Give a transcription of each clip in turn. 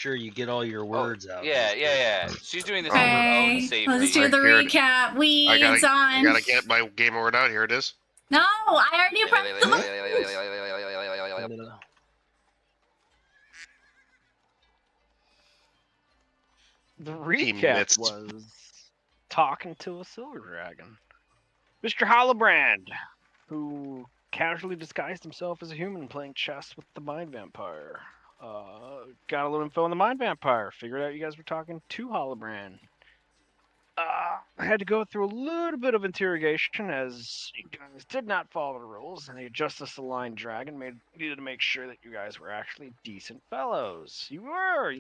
Sure, you get all your words out. Yeah. She's doing this for her own Okay, safety. let's do the recap. Weeds on. I gotta get my game word out. Here it is. No, I already pressed the button. The recap was talking to a silver dragon. Mr. Hallowbrand, who casually disguised himself as a human playing chess with the mind vampire. Got a little info on the mind vampire. Figured out you guys were talking to Hallowbrand. I had to go through a little bit of interrogation as you guys did not follow the rules, and the Justice Aligned Dragon needed to make sure that you guys were actually decent fellows. You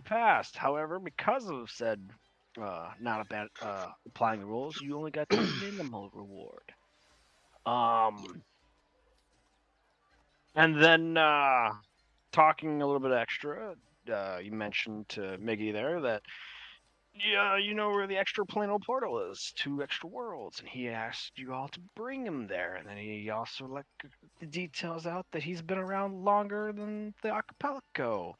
passed. However, because of said not applying the rules, you only got the minimal reward. And then talking a little bit extra, you mentioned to Miggy there that you know where the extraplanal portal is, 2 extra worlds, and he asked you all to bring him there. And then he also let the details out that he's been around longer than the archipelago.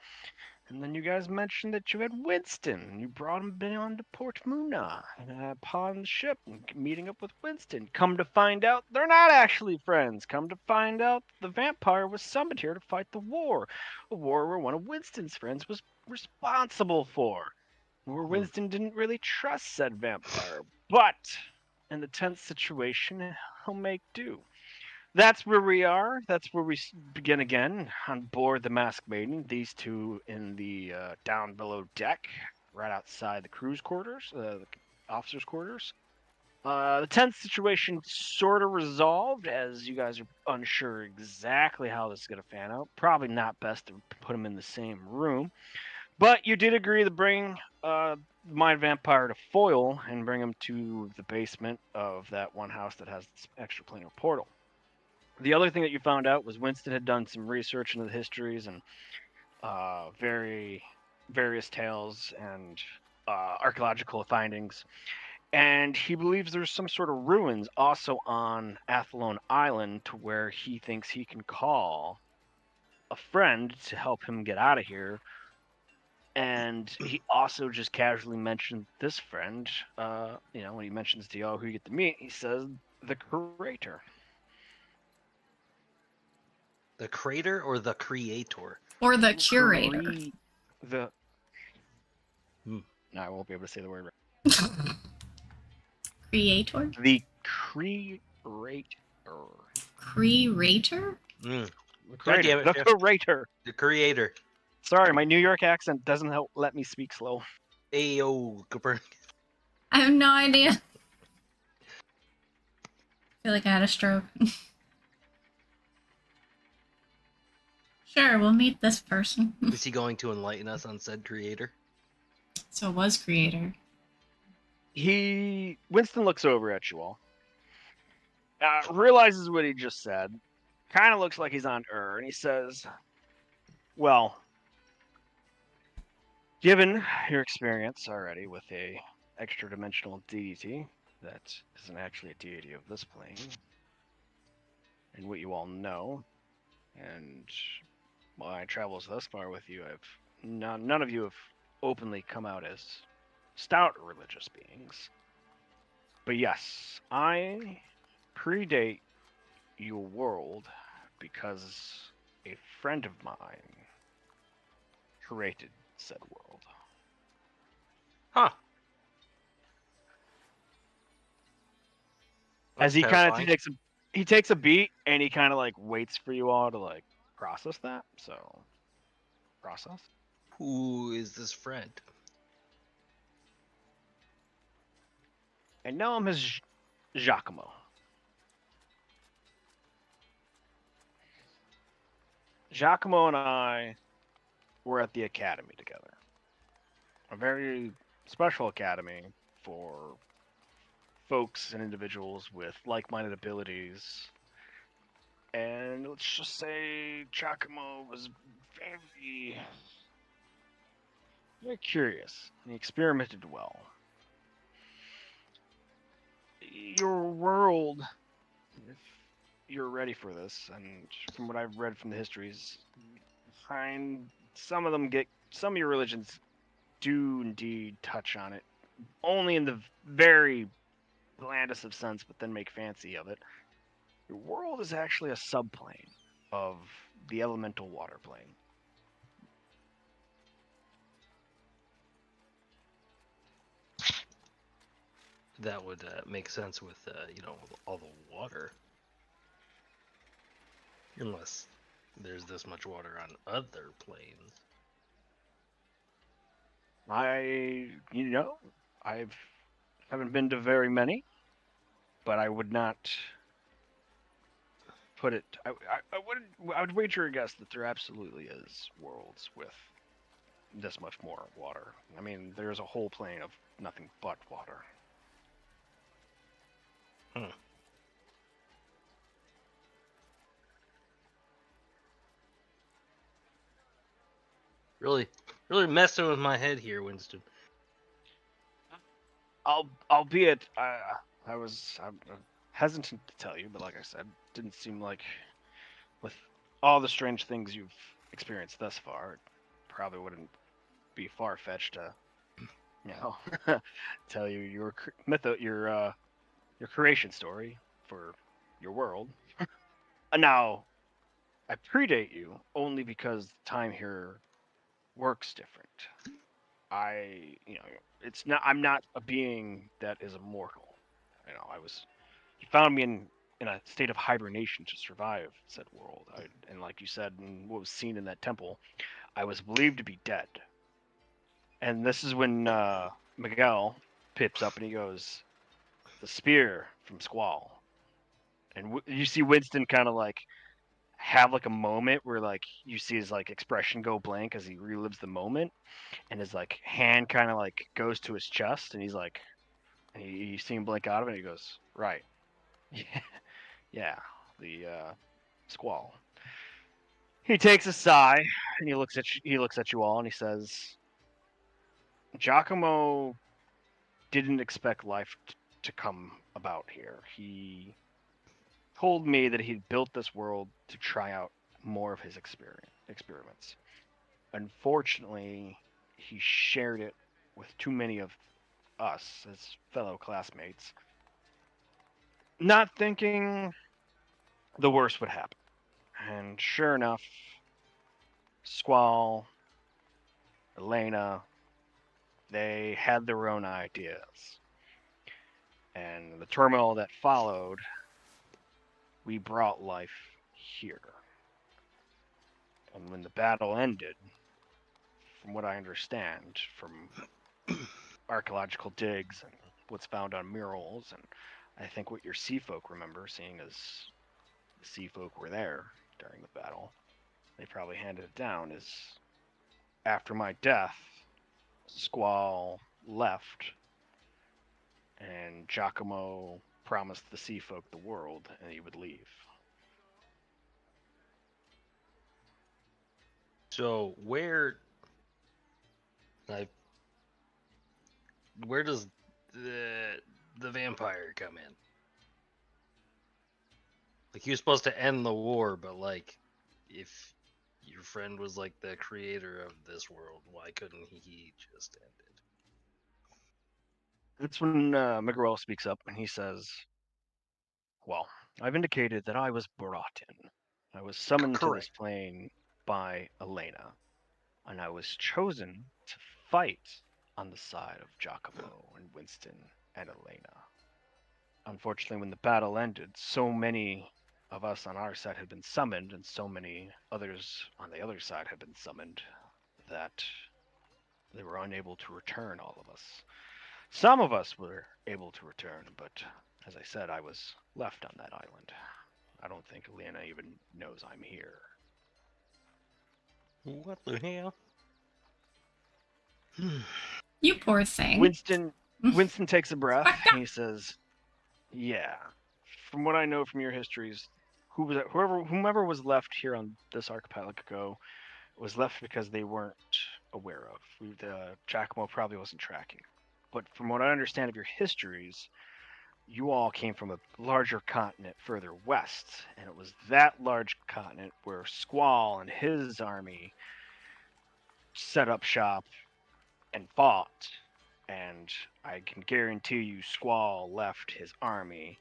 And then you guys mentioned that you had Winston, and you brought him down to Portumna, and upon the ship, and meeting up with Winston. Come to find out, they're not actually friends. Come to find out, the vampire was summoned here to fight the war. A war where one of Winston's friends was responsible for. Where Winston didn't really trust said vampire. But, in the tense situation, he'll make do. That's where we are. That's where we begin again on board the Masked Maiden. These two in the down below deck, right outside the crew's quarters, the officers' quarters. The tense situation sort of resolved, as you guys are unsure exactly how this is going to fan out. Probably not best to put them in the same room. But you did agree to bring Mind Vampire to Foil and bring him to the basement of that one house that has this extraplanar portal. The other thing that you found out was Winston had done some research into the histories and various tales and archaeological findings. And he believes there's some sort of ruins also on Athlone Island to where he thinks he can call a friend to help him get out of here. And he also just casually mentioned this friend, when he mentions to y'all who you get to meet, he says the curator. The crater or the creator? Or the curator. No, I won't be able to say the word right. Creator? The curator. Creator? The curator. The creator. Sorry, my New York accent doesn't let me speak slow. Ayo, Copernicus. I have no idea. I feel like I had a stroke. Sure, we'll meet this person. Is he going to enlighten us on said creator? So it was creator. Winston looks over at you all. Realizes what he just said. Kind of looks like he's on and he says, well, given your experience already with a extra-dimensional deity that isn't actually a deity of this plane, and what you all know, and my travels thus far with you, none of you have openly come out as stout religious beings. But yes, I predate your world because a friend of mine created said world. Huh. As he kind of takes a beat and he kind of like waits for you all to like process that. So, process. Who is this friend? I know him as Giacomo. Giacomo and I were at the academy together. A very special academy for folks and individuals with like-minded abilities. And let's just say Giacomo was very, very curious. And he experimented well. Your world, if you're ready for this, and from what I've read from the histories, some of your religions do indeed touch on it, only in the very blandest of sense, but then make fancy of it. Your world is actually a subplane of the elemental water plane. That would make sense with all the water. Unless there's this much water on other planes. I haven't been to very many, but I would not put it. I would wager a guess that there absolutely is worlds with this much more water. I mean, there's a whole plane of nothing but water. Really messing with my head here, Winston. Albeit, I'm hesitant to tell you, but like I said, didn't seem like with all the strange things you've experienced thus far, it probably wouldn't be far fetched to, tell you your your creation story for your world. Now, I predate you only because time here works different. I'm not a being that is immortal. You found me in a state of hibernation to survive said world. And like you said, and what was seen in that temple, I was believed to be dead. And this is when Miguel pips up and he goes, "The spear from Squall." And you see Winston kind of like have like a moment where like you see his like expression go blank as he relives the moment, and his like hand kind of like goes to his chest, and he's like, and you see him blink out of it, and he goes, "Right, yeah, the Squall." He takes a sigh and he looks at you all and he says, "Giacomo didn't expect life to come about here. He told me that he'd built this world to try out more of his experiments. Unfortunately, he shared it with too many of us as fellow classmates, not thinking the worst would happen. And sure enough, Squall, Elena, they had their own ideas. And the turmoil that followed, we brought life here. And when the battle ended, from what I understand from archaeological digs and what's found on murals, and I think what your sea folk remember, seeing as the sea folk were there during the battle, they probably handed it down, is after my death, Squall left, and Giacomo promised the sea folk the world, and he would leave. So where does the vampire come in? Like, he was supposed to end the war, but like, if your friend was like the creator of this world, why couldn't he just end it? That's when Miguel speaks up and he says, "Well, I've indicated that I was brought in. I was summoned to this Correct. plane by Elena, and I was chosen to fight on the side of Giacomo and Winston and Elena. Unfortunately, when the battle ended, so many of us on our side had been summoned, and so many others on the other side had been summoned, that they were unable to return, all of us. Some of us were able to return, but as I said, I was left on that island. I don't think Elena even knows I'm here." What the hell? You poor thing. Winston takes a breath and he says, "Yeah, from what I know from your histories, whomever was left here on this archipelago was left because they weren't aware of. Giacomo probably wasn't tracking. But from what I understand of your histories, you all came from a larger continent further west, and it was that large continent where Squall and his army set up shop and fought, and I can guarantee you Squall left his army,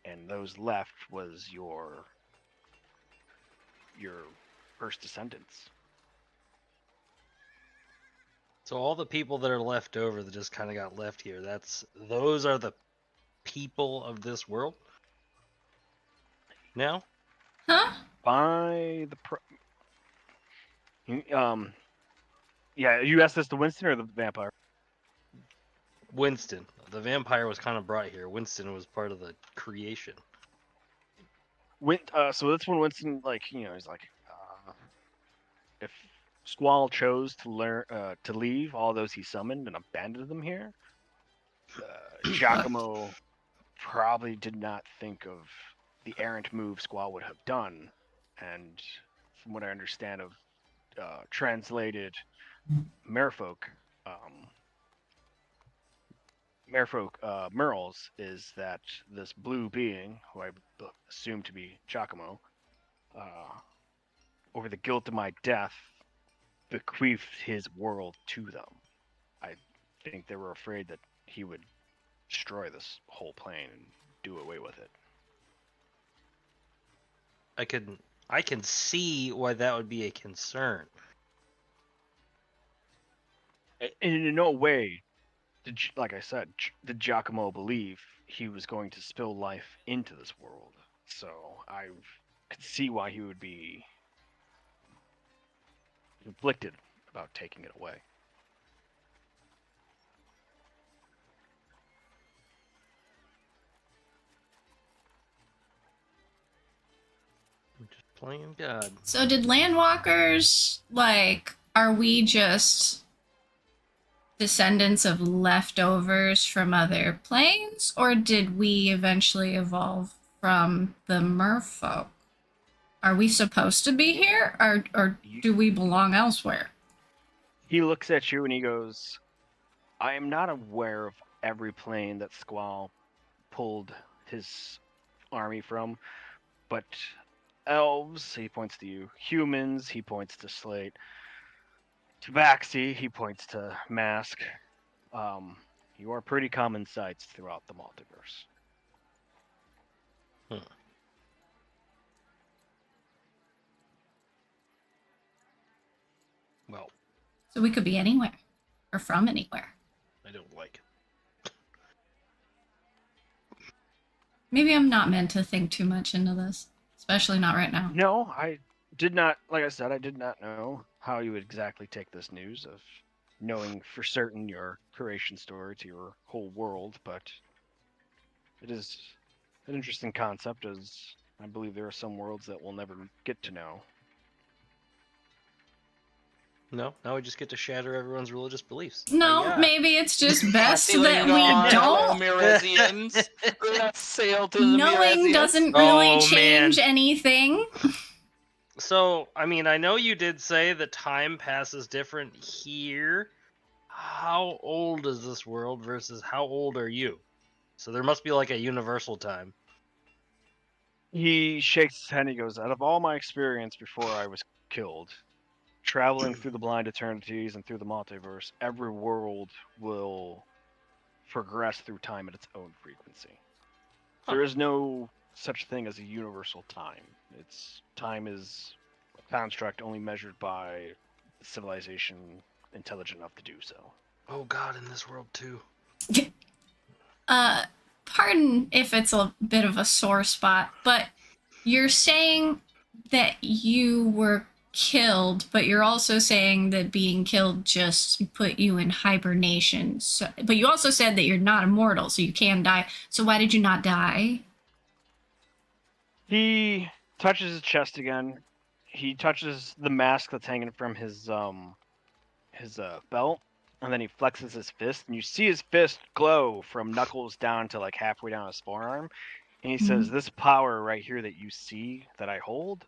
and those left was your first descendants. So all the people that are left over that just kind of got left here, those are the people of this world? Now? Huh? By the yeah, you asked this to Winston or the vampire? Winston. The vampire was kind of brought here. Winston was part of the creation. So that's when Winston, he's like, if Squall chose to leave all those he summoned and abandoned them here, Giacomo probably did not think of the errant move Squall would have done, and from what I understand of translated merfolk, Merles, is that this blue being, who I assume to be Giacomo, over the guilt of my death, bequeathed his world to them. I think they were afraid that he would destroy this whole plane and do away with it. I can see why that would be a concern. And in no way like I said, did Giacomo believe he was going to spill life into this world. So I could see why he would be conflicted about taking it away. I'm just playing God. So did landwalkers, are we just descendants of leftovers from other planes, or did we eventually evolve from the merfolk? Are we supposed to be here, or do we belong elsewhere? He looks at you and he goes, I am not aware of every plane that Squall pulled his army from, but elves, he points to you, humans, he points to Slate, Tabaxi, he points to Mask. You are pretty common sights throughout the multiverse. Well, So we could be anywhere, or from anywhere. I don't like it. Maybe I'm not meant to think too much into this, especially not right now. No, I did not, like I said, I did not know how you would exactly take this news of knowing for certain your creation story to your whole world, but it is an interesting concept, as I believe there are some worlds that we'll never get to know. No, now we just get to shatter everyone's religious beliefs. No, Yeah. maybe it's just best that Stealing we on don't. Miresians. Let's sail to the Knowing Miresians. doesn't really Oh, change man. anything. So, I mean, I know you did say that time passes different here. How old is this world versus how old are you? So there must be like a universal time. He shakes his head and he goes, out of all my experience before I was killed, traveling through the blind eternities and through the multiverse, every world will progress through time at its own frequency. Huh. There is no such thing as a universal time. Time is a construct only measured by the civilization intelligent enough to do so. Oh God, in this world too. Pardon if it's a bit of a sore spot, but you're saying that you were killed, but you're also saying that being killed just put you in hibernation. So, but you also said that you're not immortal, so you can die. So why did you not die? He touches his chest again. He touches the mask that's hanging from his belt, and then he flexes his fist, and you see his fist glow from knuckles down to like halfway down his forearm. And he says, this power right here that you see that I hold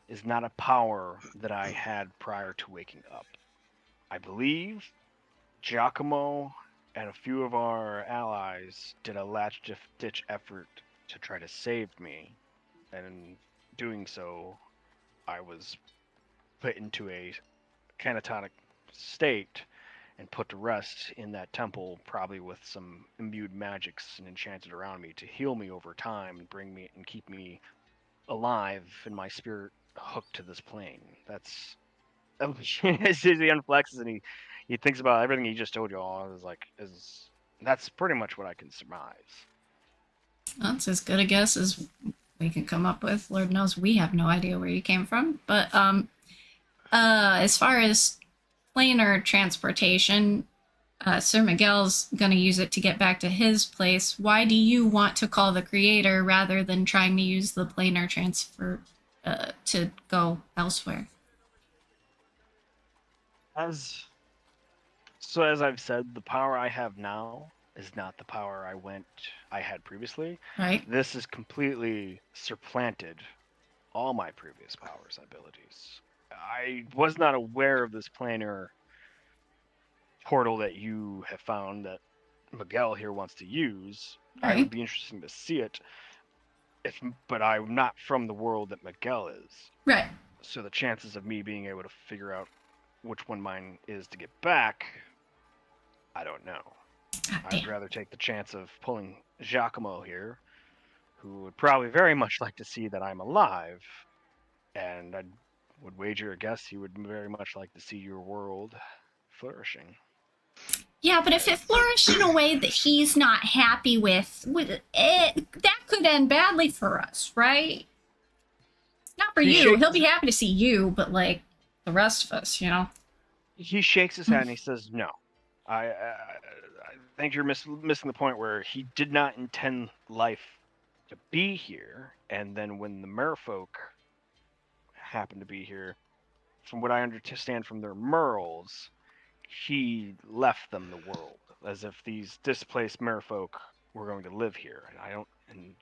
is not a power that I had prior to waking up. I believe Giacomo and a few of our allies did a last-ditch effort to try to save me, and in doing so, I was put into a catatonic state, and put to rest in that temple, probably with some imbued magics and enchanted around me to heal me over time and bring me and keep me alive and my spirit hooked to this plane. That's as he unflexes and he thinks about everything he just told you all. Is that's pretty much what I can surmise. That's as good a guess as we can come up with. Lord knows we have no idea where you came from. But as far as planar transportation, Sir Miguel's going to use it to get back to his place. Why do you want to call the creator rather than trying to use the planar transfer to go elsewhere? As I've said, the power I have now is not the power I had previously. Right? This has completely supplanted all my previous powers and abilities. I was not aware of this planar portal that you have found that Miguel here wants to use. I Right. would be interesting to see it, but I'm not from the world that Miguel is. Right. So the chances of me being able to figure out which one mine is to get back, I don't know. God I'd damn. rather take the chance of pulling Giacomo here, who would probably very much like to see that I'm alive, and I would wager a guess he would very much like to see your world flourishing. Yeah, but if it flourished in a way that he's not happy with it, that could end badly for us, right? Not for you. He'll be happy to see you, but like the rest of us, you know. He shakes his head and he says, "No, I think you're missing the point where he did not intend life to be here, and then when the merfolk happened to be here, from what I understand from their merles, he left them the world as if these displaced merfolk were going to live here. And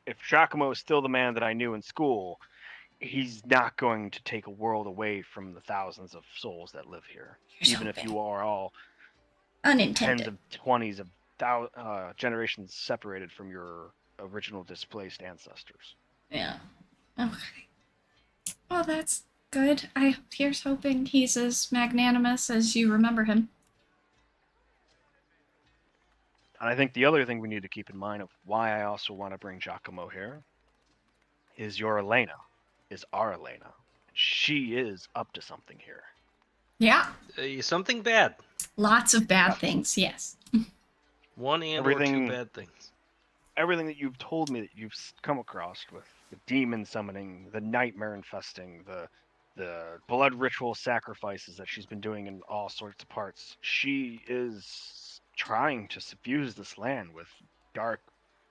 if Giacomo is still the man that I knew in school, he's not going to take a world away from the thousands of souls that live here. Here's Even if hoping. you are all Unintended. tens of 20s of generations separated from your original displaced ancestors. Yeah. Okay. Well, that's good. Here's hoping he's as magnanimous as you remember him. And I think the other thing we need to keep in mind of why I also want to bring Giacomo here is your Elena, is our Elena. She is up to something here. Yeah. Something bad. Lots of bad Yep. things, yes. One and or Everything- two bad things. Everything that you've told me that you've come across with the demon summoning, the nightmare infesting, the blood ritual sacrifices that she's been doing in all sorts of parts, she is trying to suffuse this land with dark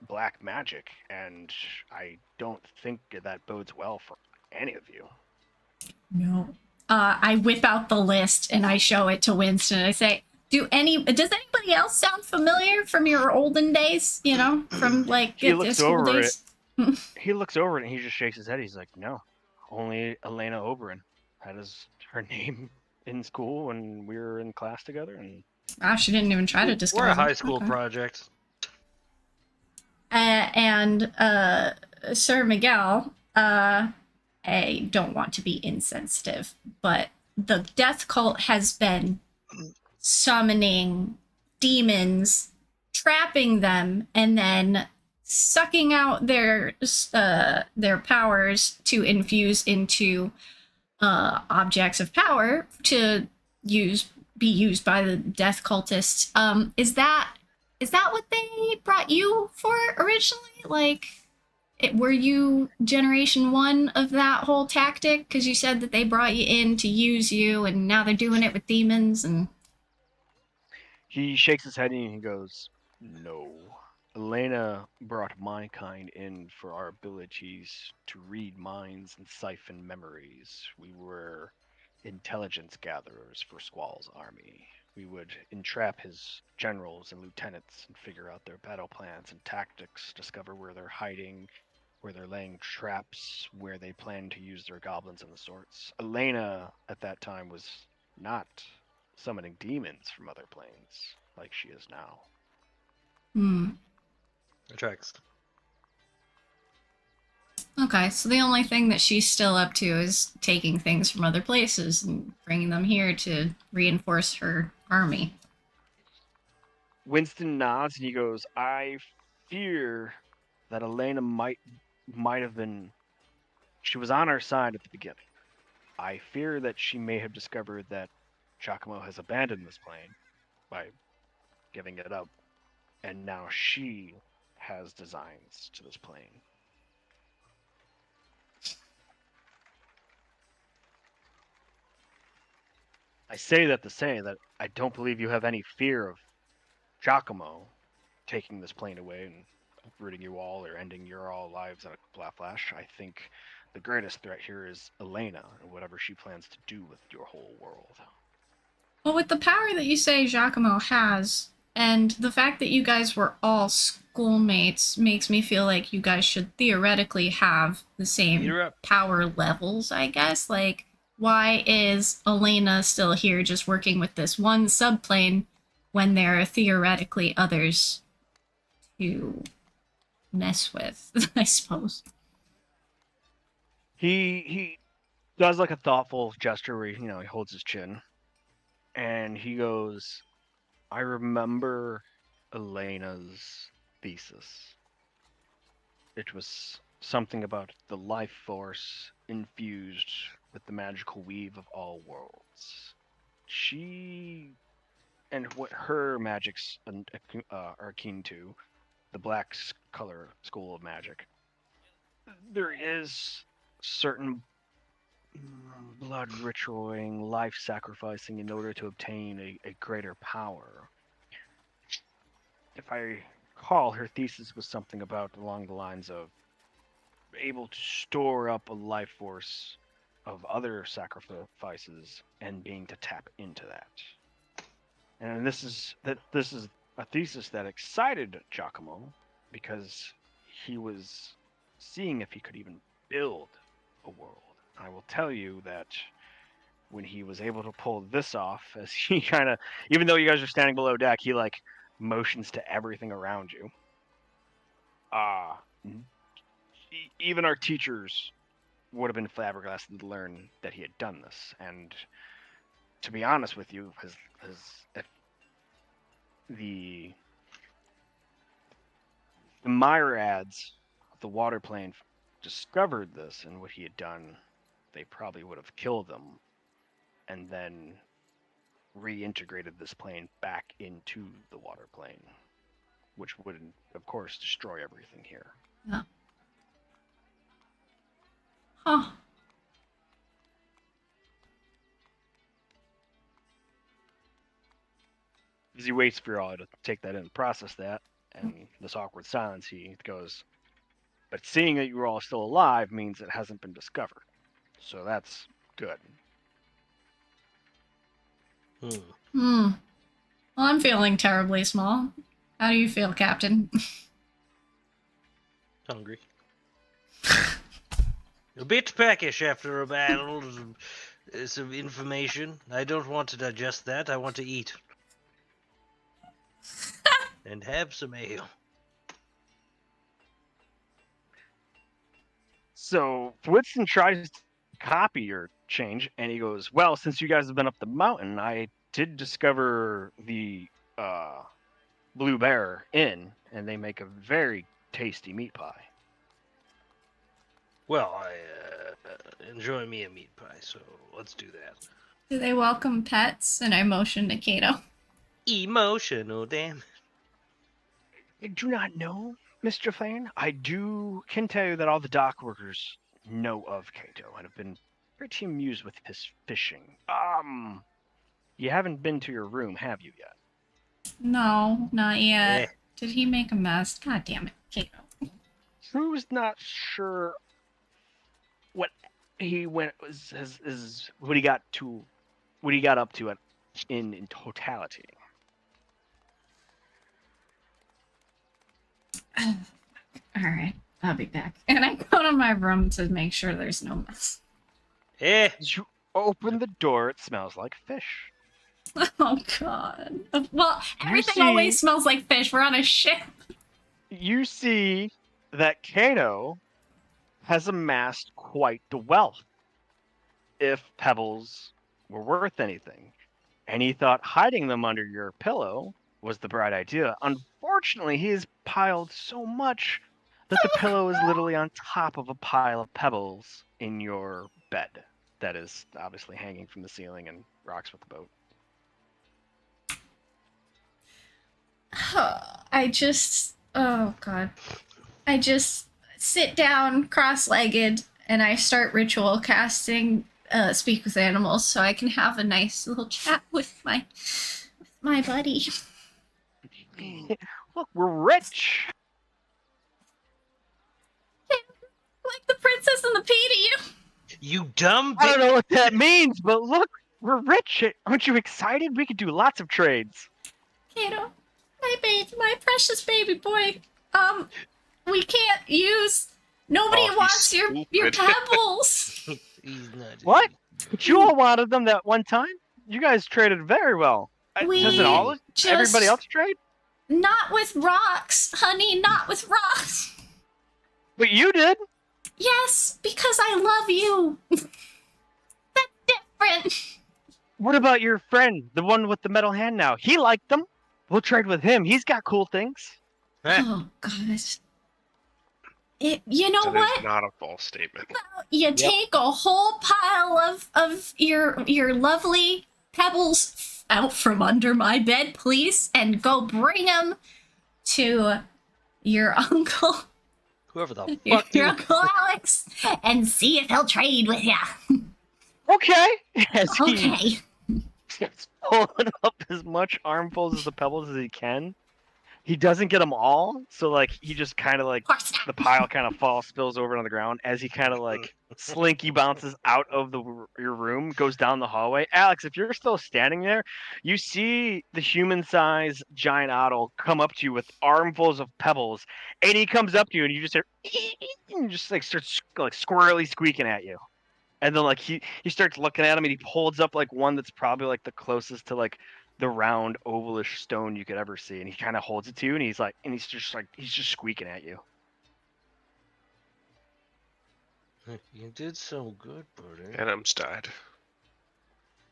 black magic, and I don't think that bodes well for any of you. No. I whip out the list and I show it to Winston. I say, does anybody else sound familiar from your olden days? You know, from like He the looks school over days? He looks over it and he just shakes his head. He's like, "No, only Elena Oberon. That is her name in school when we were in class together." And Wow, she didn't even try to disguise We're a it. high school Okay. project. And Sir Miguel, I don't want to be insensitive, but the death cult has been summoning demons, trapping them, and then sucking out their powers to infuse into objects of power to be used by the death cultists. Is that what they brought you for originally? Like, were you generation 1 of that whole tactic? Because you said that they brought you in to use you, and now they're doing it with demons. And he shakes his head and he goes, "No. Elena brought my kind in for our abilities to read minds and siphon memories. We were intelligence gatherers for Squall's army. We would entrap his generals and lieutenants and figure out their battle plans and tactics, discover where they're hiding, where they're laying traps, where they plan to use their goblins and the sorts. Elena, at that time, was not summoning demons from other planes like she is now." Attracts. Okay, so the only thing that she's still up to is taking things from other places and bringing them here to reinforce her army. Winston nods and he goes, I fear that Elena might have been. She was on our side at the beginning. I fear that she may have discovered that Giacomo has abandoned this plane by giving it up, and now she has designs to this plane. I say that to say that I don't believe you have any fear of Giacomo taking this plane away and uprooting you all or ending your all lives in a flash. I think the greatest threat here is Elena and whatever she plans to do with your whole world. Well, with the power that you say Giacomo has, and the fact that you guys were all schoolmates makes me feel like you guys should theoretically have the same You're up. power levels, I guess. Like, why is Elena still here just working with this one subplane when there are theoretically others to mess with, I suppose? He does like a thoughtful gesture where he holds his chin and he goes, I remember Elena's thesis. It was something about the life force infused with the magical weave of all worlds. She and what her magics are akin to, the black color school of magic. There is certain blood ritualing, life sacrificing in order to obtain a greater power. If I recall, her thesis was something about along the lines of able to store up a life force of other sacrifices and being to tap into that. And this is a thesis that excited Giacomo because he was seeing if he could even build a world. I will tell you that when he was able to pull this off, as he kind of, even though you guys are standing below deck, he like motions to everything around you. Even our teachers would have been flabbergasted to learn that he had done this. And to be honest with you, if the myriads of the water plane discovered this and what he had done, they probably would have killed him and then reintegrated this plane back into the water plane, which would, of course, destroy everything here. Yeah. Huh. As he waits for you all to take that in and process that, and this awkward silence, he goes, but seeing that you're all still alive means it hasn't been discovered. So that's good. Well, I'm feeling terribly small. How do you feel, Captain? Hungry. A bit peckish after a battle. Some information. I don't want to digest that. I want to eat. And have some ale. So Winston tries to copy your change, and he goes, well, since you guys have been up the mountain, I did discover the Blue Bear Inn, and they make a very tasty meat pie. Well, I enjoy me a meat pie, so let's do that. Do they welcome pets? And I motion to Kato. Emotional, damn. I do not know, Mr. Fane. I can tell you that all the dock workers know of Kato and have been pretty amused with his fishing. You haven't been to your room, have you yet? No, not yet. Eh. Did he make a mess? God damn it, Kato. Drew's not sure what he went is what he got up to in totality. Alright, I'll be back. And I go to my room to make sure there's no mess. As you open the door, it smells like fish. Oh god. Well, everything always smells like fish. We're on a ship. You see that Kato has amassed quite the wealth. If pebbles were worth anything, and he thought hiding them under your pillow was the bright idea. Unfortunately, he has piled so much that the pillow is literally on top of a pile of pebbles in your bed that is obviously hanging from the ceiling and rocks with the boat. Oh god. I just sit down cross-legged and I start ritual casting speak with animals so I can have a nice little chat with my buddy. Look, we're rich. Like the princess and the pea to you. You dumb I don't bitch. know what that means, but look, we're rich. Aren't you excited? We could do lots of trades. Kato, my precious baby boy. We can't use. Nobody Oh, he's wants your stupid. pebbles. He's not. What? But you all wanted them that one time. You guys traded very well. We Doesn't all of just everybody else trade? not with rocks, honey. Not with rocks. But you did. Yes, because I love you. That's different. What about your friend, the one with the metal hand now? He liked them. We'll trade with him. He's got cool things. Eh, Oh gosh. You know That what? is not a false statement. You take a whole pile of your lovely pebbles out from under my bed, please, and go bring them to your uncle, whoever the your fuck you. Uncle Alex, and see if he'll trade with ya. Okay. As he Okay. starts pulling up as much armfuls of the pebbles as he can. He doesn't get them all, so like he just kind of like Of course not. the pile kind of spills over on the ground as he kind of like slinky bounces out of your room, goes down the hallway. Alex, if you're still standing there, you see the human-sized giant owl come up to you with armfuls of pebbles, and he comes up to you, and you just hear, and just like starts like squirrely squeaking at you, and then like he starts looking at him, and he holds up like one that's probably like the closest to like the round ovalish stone you could ever see, and he kind of holds it to you, and he's just squeaking at you. You did so good, buddy. Adam's died.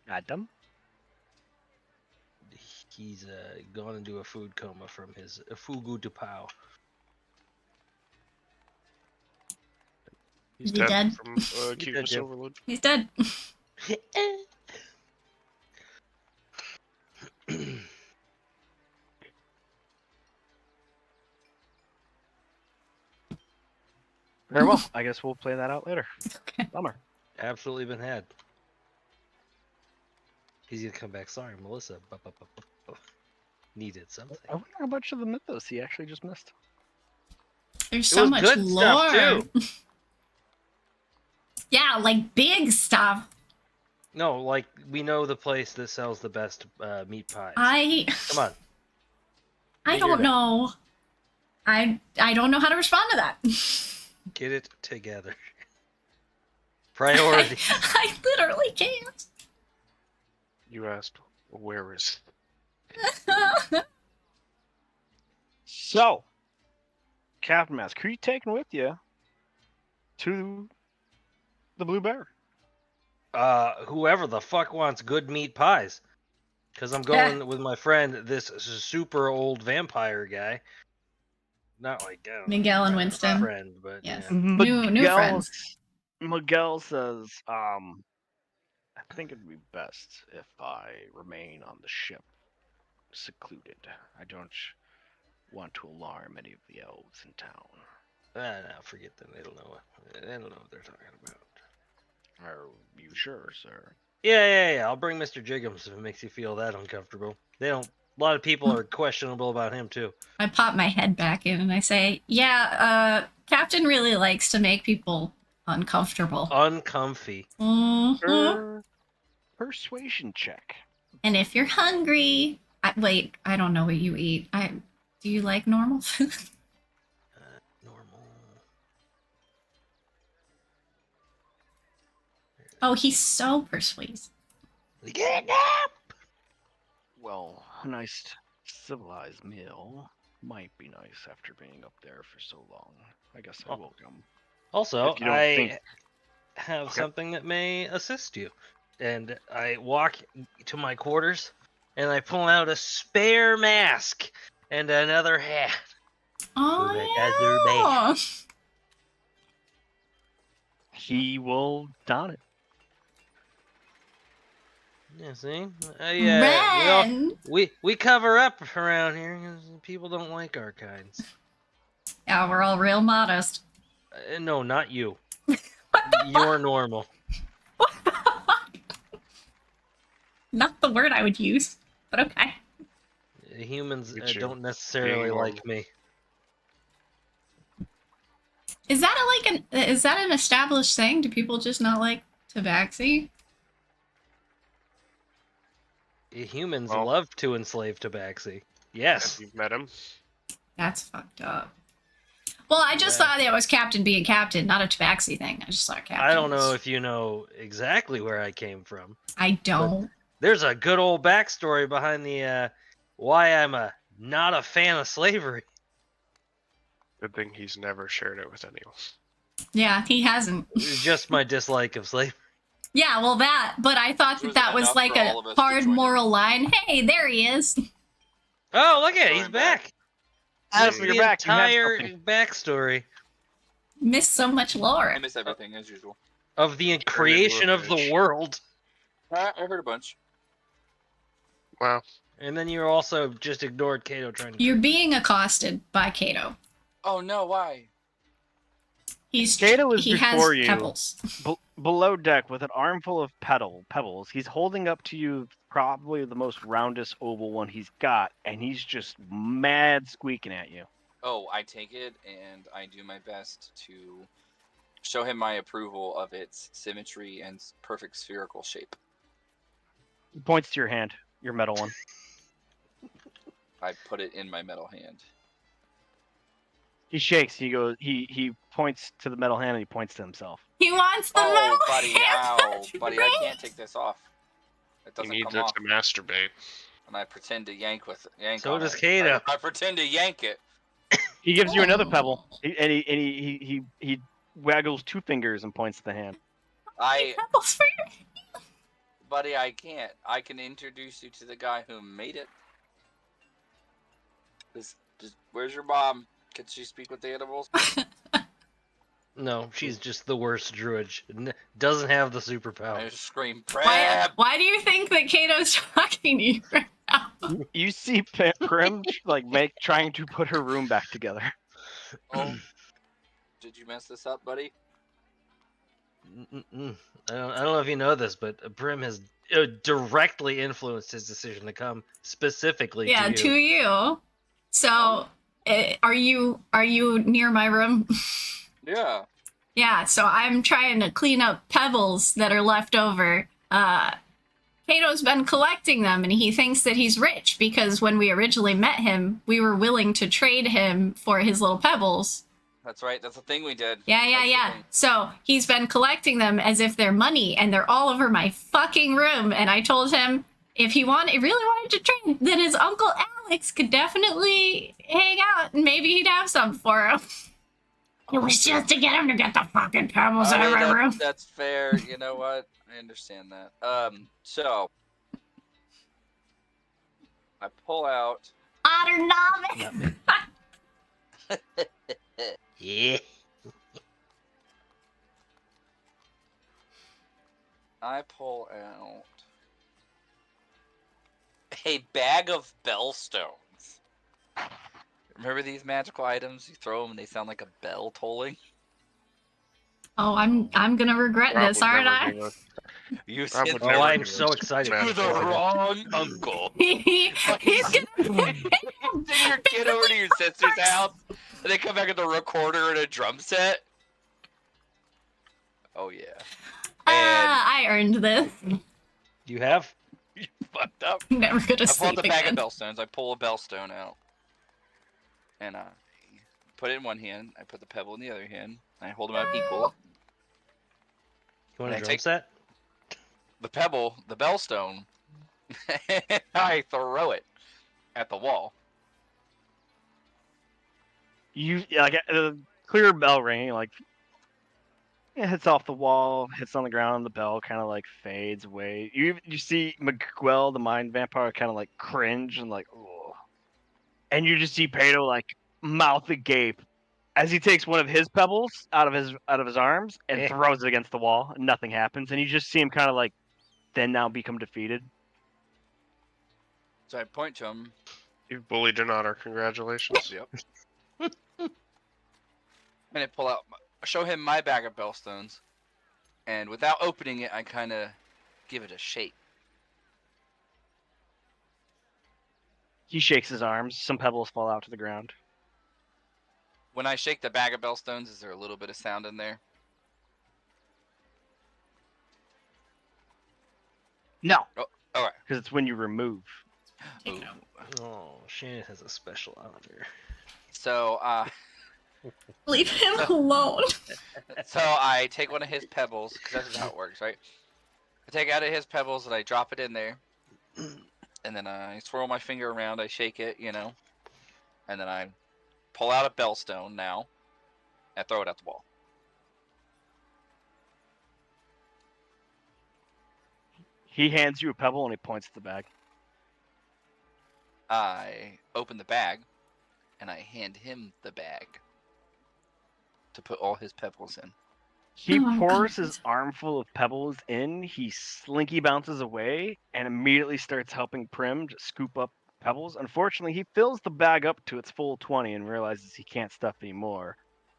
Adam? He's gone into a food coma from his fugu to pow. Is he dead? From dead, Cuteness yeah. Overload. He's dead. Very well. I guess we'll play that out later. Okay. Bummer. Absolutely been had. He's gonna come back. Sorry, Melissa. Needed something. I wonder how much of the mythos he actually just missed. There's It so was much good lore. stuff, too. Yeah, like big stuff. No, like we know the place that sells the best meat pies. Come on. I Figure don't it out. know. I don't know how to respond to that. Get it together. Priority. I literally can't. You asked, where is So, Captain Mask, who are you taking with you to the Blue Bear? Whoever the fuck wants good meat pies. Because I'm going with my friend, this super old vampire guy. Not like Miguel and Winston. friend, but Yes. yeah. New friends. Miguel says, I think it'd be best if I remain on the ship, secluded. I don't want to alarm any of the elves in town. No, forget them. They don't know what they're talking about. Are you sure, sir? Yeah. I'll bring Mr. Jiggums if it makes you feel that uncomfortable. They don't. A lot of people are questionable about him too. I pop my head back in and I say, "Yeah, Captain really likes to make people uncomfortable." Uncomfy. Mhm. Persuasion check. And if you're hungry, wait, I don't know what you eat. Do you like normal food? Normal. Oh, he's so persuasive. Get up! Well, a nice civilized meal might be nice after being up there for so long. I guess I will come. Also, If you don't I think- have Okay. something that may assist you. and I walk to my quarters, and I pull out a spare mask and another hat. Oh, He will don it. Yeah, see, yeah. Ren. we cover up around here 'cause people don't like our kinds. Yeah, we're all real modest. No, not you. What the You're normal. What the fuck? Not the word I would use, but okay. Humans Look at you, don't necessarily being like me. Is that is that an established thing? Do people just not like tabaxi? Humans Well, love to enslave tabaxi. have Yes. you met him? That's fucked up. Well, I just thought it was Captain being Captain, not a tabaxi thing. I just thought Captain. I don't know was- if you know exactly where I came from. I don't. There's a good old backstory behind the why I'm not a fan of slavery. Good thing he's never shared it with anyone. Yeah, he hasn't. Just my dislike of slavery. Yeah, well that, but I thought Wasn't that was enough like for a all of us to hard join in. moral line. Hey, there he is. Oh, look at it, he's Going back. back. Adam, That's you're the back. You have entire something. backstory Missed so much lore. I miss everything as usual. of the creation of the fish. world. I heard a bunch. Wow. And then you also just ignored Kato trying to. You're being accosted by Kato. Oh no, why? Kato is he before has you. pebbles. Below deck with an armful of pebbles. He's holding up to you probably the most roundest oval one he's got, and he's just mad squeaking at you. Oh, I take it and I do my best to show him my approval of its symmetry and perfect spherical shape. He points to your hand, your metal one. I put it in my metal hand. He shakes. He goes. He points to the metal hand and he points to himself. He wants the Oh, metal buddy, hand. ow, buddy, I can't take this off. It He doesn't needs come it off, to masturbate. and I pretend to yank So on does it. Kato. I pretend to yank it. He gives you another pebble, Oh. he waggles two fingers and points to the hand. Pebbles for you. Buddy, I can't. I can introduce you to the guy who made it. Where's your mom? Can she speak with the animals? No, she's just the worst druid. Doesn't have the I superpower. just scream, Why, Prab! why do you think that Kato's talking to you right now? You see Prim trying to put her room back together. Oh, did you mess this up, buddy? I don't know if you know this, but Brim has directly influenced his decision to come specifically Yeah, to to you. you. So, are you near my room? Yeah. Yeah, so I'm trying to clean up pebbles that are left over. Kato's been collecting them, and he thinks that he's rich because when we originally met him, we were willing to trade him for his little pebbles. That's right. That's the thing we did. Yeah. That's the thing. So he's been collecting them as if they're money, and they're all over my fucking room. And I told him if he really wanted to trade, then his uncle Alex could definitely hang out, and maybe he'd have some for him. It was just to get him to get the fucking pebbles out of my room. That's fair. You know what? I understand that. So I pull out. Otter Novice. Yeah. I pull out a bag of bellstones. Remember these magical items? You throw them and they sound like a bell tolling. Oh, I'm gonna regret this, aren't I? You That said would Oh, never I'm be so a excited. to the magical item. wrong uncle. He's gonna. Send your kid over to your sister's house, and they come back with a recorder and a drum set. Oh yeah. I earned this. You have? You fucked up. I'm never gonna I pull out sleep the bag again. of bellstones. I pull a bellstone out, and I put it in one hand. I put the pebble in the other hand. I hold them out equal. You want I a drum take- set? The pebble, the bellstone, and I throw it at the wall. You like a clear bell ringing, like It hits off the wall, hits on the ground. The bell kind of like fades away. You see Miguel, the mind vampire, kind of like cringe and like, oh. And you just see Pato like mouth agape as he takes one of his pebbles out of his arms and Eh. throws it against the wall. And nothing happens, and you just see him kind of like then now become defeated. So I point to him. You've bullied an honor. Congratulations. Yep. And I pull out, show him my bag of bellstones, and without opening it, I kind of give it a shake. He shakes his arms. Some pebbles fall out to the ground. When I shake the bag of bellstones, is there a little bit of sound in there? No, Oh, all right. because it's when you remove. Ooh. Oh, Shannon has a special honor. So, Leave him alone. so I take one of his pebbles, because that's how it works, right? I take out of his pebbles and I drop it in there, and then I swirl my finger around. I shake it, and then I pull out a bellstone now, and throw it at the wall. He hands you a pebble and he points at the bag. I open the bag, and I hand him the bag to put all his pebbles in. He Oh, pours God. his armful of pebbles in. He slinky bounces away and immediately starts helping Prim to scoop up pebbles. Unfortunately, he fills the bag up to its full 20 and realizes he can't stuff anymore.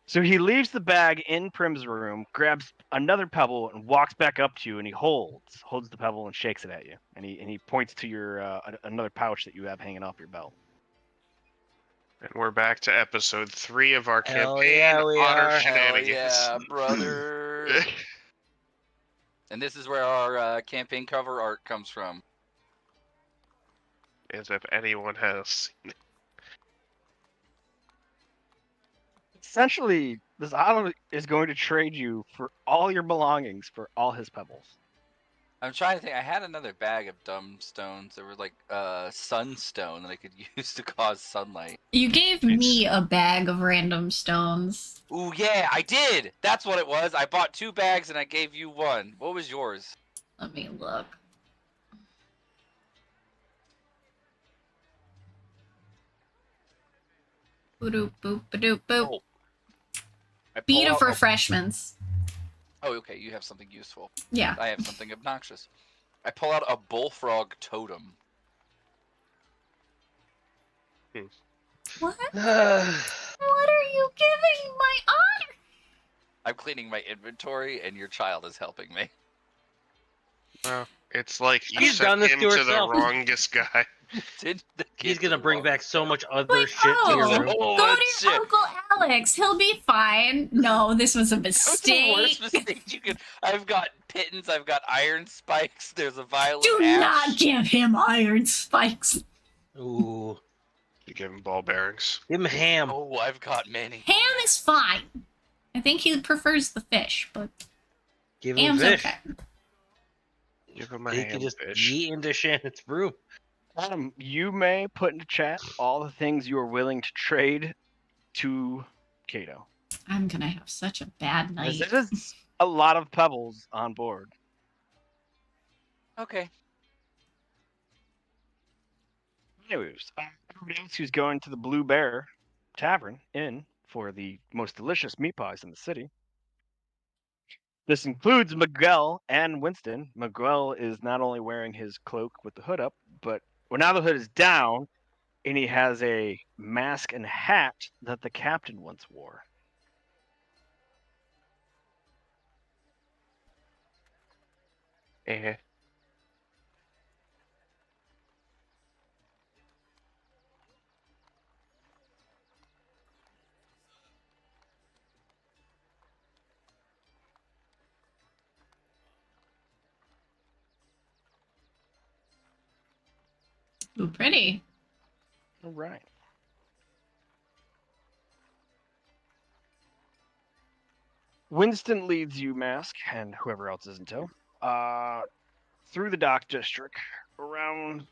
So he leaves the bag in Prim's room, grabs another pebble, and walks back up to you. And he holds the pebble and shakes it at you. And he points to your another pouch that you have hanging off your belt. And we're back to episode 3 of our Hell campaign, yeah, we Honor are. Hell Shenanigans. yeah, brother! And this is where our campaign cover art comes from. As if anyone has seen it. Essentially, this island is going to trade you for all your belongings for all his pebbles. I'm trying to think. I had another bag of dumb stones. There were like sunstone that I could use to cause sunlight. You gave me a bag of random stones. Ooh, yeah, I did! That's what it was. I bought 2 bags and I gave you 1. What was yours? Let me look. Boop boop boop boop. Oh. I pull Bead of out a- refreshments. Oh, okay, you have something useful. Yeah. I have something obnoxious. I pull out a bullfrog totem. What? What are you giving my honor? I'm cleaning my inventory and your child is helping me. Well, it's like you He's done sent this him to to the herself. wrongest guy. Did the He's kid gonna do bring wrong? back so much other Like, shit to your oh, room. Oh, go to that's your shit. Uncle Alex. He'll be fine. No, this was a What's the worst mistake. mistake you could? I've got pittons. I've got iron spikes. There's a vial Do of ash. not give him iron spikes. Ooh, You give him ball bearings. give him ham. Oh, I've got many. Ham is fine. I think he prefers the fish, but Give him ham's fish. okay. Give him a He can ham just fish. yeet into Shannon's room. Adam, you may put into chat all the things you are willing to trade to Kato. I'm gonna have such a bad As night. it is a lot of pebbles on board. Okay. Anyways, everybody else who's going to the Blue Bear Tavern Inn for the most delicious meat pies in the city. This includes Miguel and Winston. Miguel is not only wearing his cloak with the hood up, but now the hood is down, and he has a mask and hat that the captain once wore. Eh. Ooh, pretty. All right. Winston leads you, Mask, and whoever else is in tow, through the dock district, around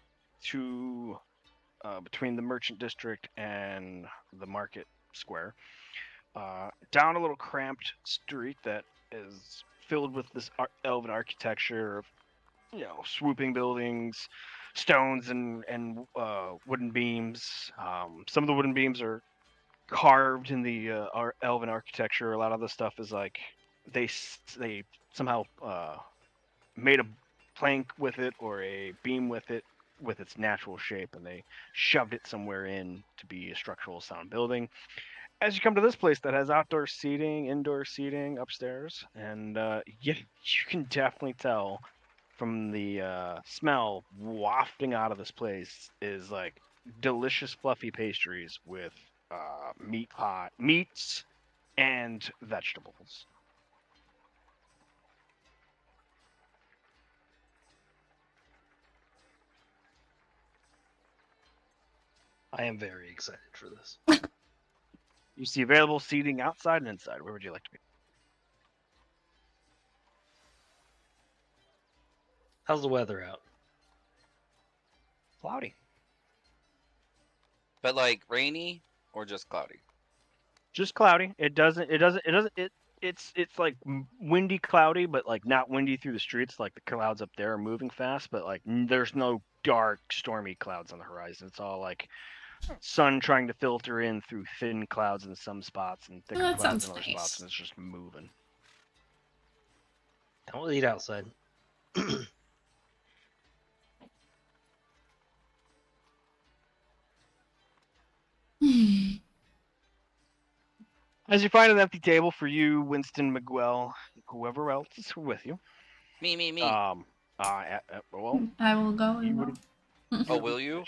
to between the merchant district and the market square, down a little cramped street that is filled with this elven architecture of, swooping buildings, stones and wooden beams. Some of the wooden beams are carved in the elven architecture. A lot of the stuff is like they somehow made a plank with it or a beam with it with its natural shape, and they shoved it somewhere in to be a structural sound building. As you come to this place that has outdoor seating, indoor seating upstairs, and you can definitely tell from the smell wafting out of this place is like delicious fluffy pastries with meats and vegetables. I am very excited for this. You see available seating outside and inside. Where would you like to be? How's the weather out? Cloudy. But like rainy or just cloudy? Just cloudy. It's like windy cloudy, but like not windy through the streets. Like the clouds up there are moving fast, but like there's no dark stormy clouds on the horizon. It's all like sun trying to filter in through thin clouds in some spots and thicker that clouds sounds in other nice. spots, and it's just moving. Don't eat outside. As you find an empty table for you, Winston, Miguel, whoever else is with you. Me. Well, I will go as you well. would. Oh, will you?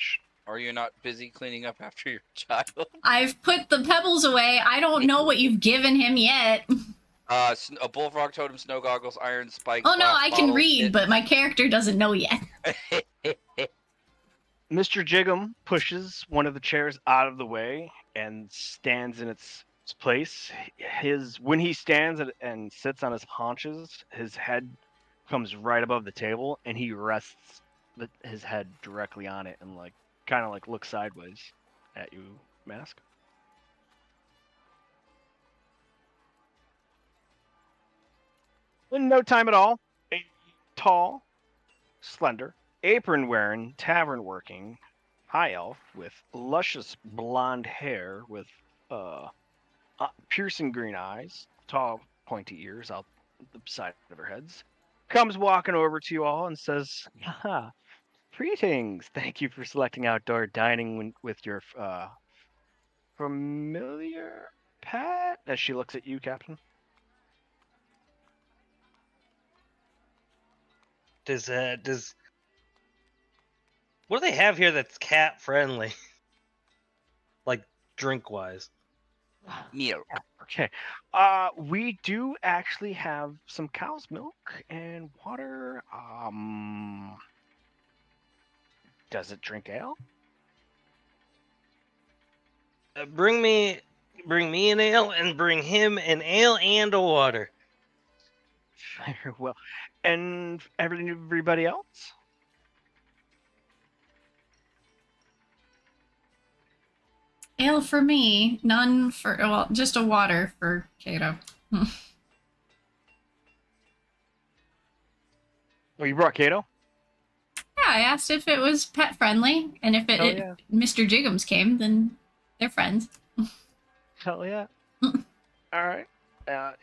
Are you not busy cleaning up after your child? I've put the pebbles away. I don't know what you've given him yet. A bullfrog totem, snow goggles, iron spikes. Oh no, glass I can bottles, read, but my character doesn't know yet. Mr. Jiggum pushes one of the chairs out of the way and stands in its place. When he stands and sits on his haunches, his head comes right above the table, and he rests his head directly on it and kind of looks sideways at you, Mask. In no time at all, a tall, slender, apron-wearing, tavern-working high elf with luscious blonde hair with piercing green eyes, tall, pointy ears out the side of her heads, comes walking over to you all and says, "Ah, greetings. Thank you for selecting outdoor dining with your familiar pet." As she looks at you, Captain. Does what do they have here that's cat friendly? Like drink wise. Milk. Okay. We do actually have some cow's milk and water. Does it drink ale? Bring me an ale and bring him an ale and a water. Very well. And everybody else? Ale for me, none for, well, just a water for Kato. Oh, you brought Kato? Yeah, I asked if it was pet friendly, and if Hell yeah. Mr. Jiggums came, then they're friends. Hell yeah. All right. But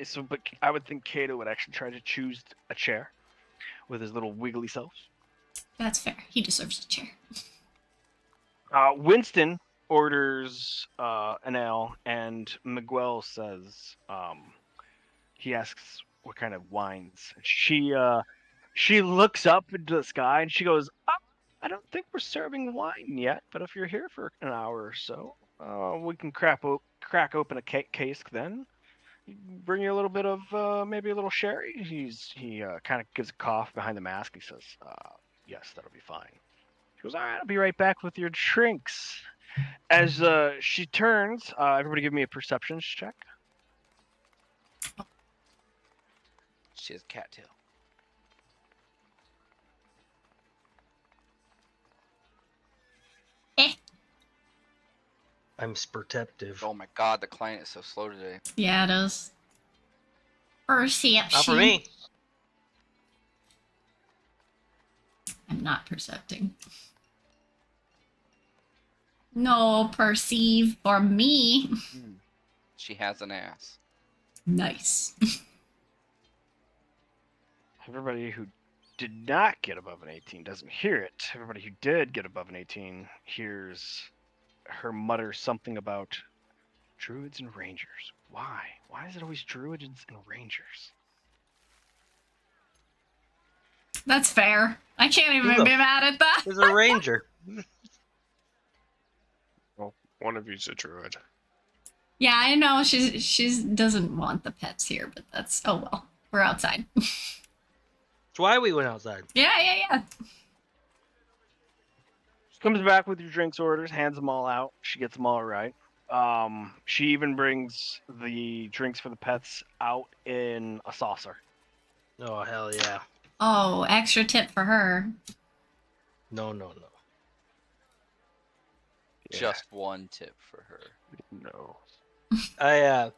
I would think Kato would actually try to choose a chair with his little wiggly self. That's fair. He deserves a chair. Winston orders an ale, and Miguel says, he asks what kind of wines. She looks up into the sky and she goes, "I don't think we're serving wine yet, but if you're here for an hour or so, we can crack open a case then. Bring you a little bit of maybe a little sherry." He kind of gives a cough behind the mask. He says, "Yes, that'll be fine." She goes, "All right, I'll be right back with your drinks." As she turns, everybody give me a perception check. She has cattail. I'm spurteptive. Oh my god, the client is so slow today. Yeah, it is. Perception. Not for me. I'm not percepting. No, perceive for me. She has an ass. Nice. Everybody who did not get above an 18 doesn't hear it. Everybody who did get above an 18 hears her mutter something about druids and rangers. Why? Why is it always druids and rangers? That's fair. I can't even Look. be mad at that. He's a ranger. Well, one of you's a druid. Yeah, I know she's doesn't want the pets here, but that's oh well. We're outside. That's why we went outside. Yeah. She comes back with your drinks orders, hands them all out. She gets them all right. She even brings the drinks for the pets out in a saucer. Oh, hell yeah. Oh, extra tip for her. No. Yeah. Just one tip for her. No. I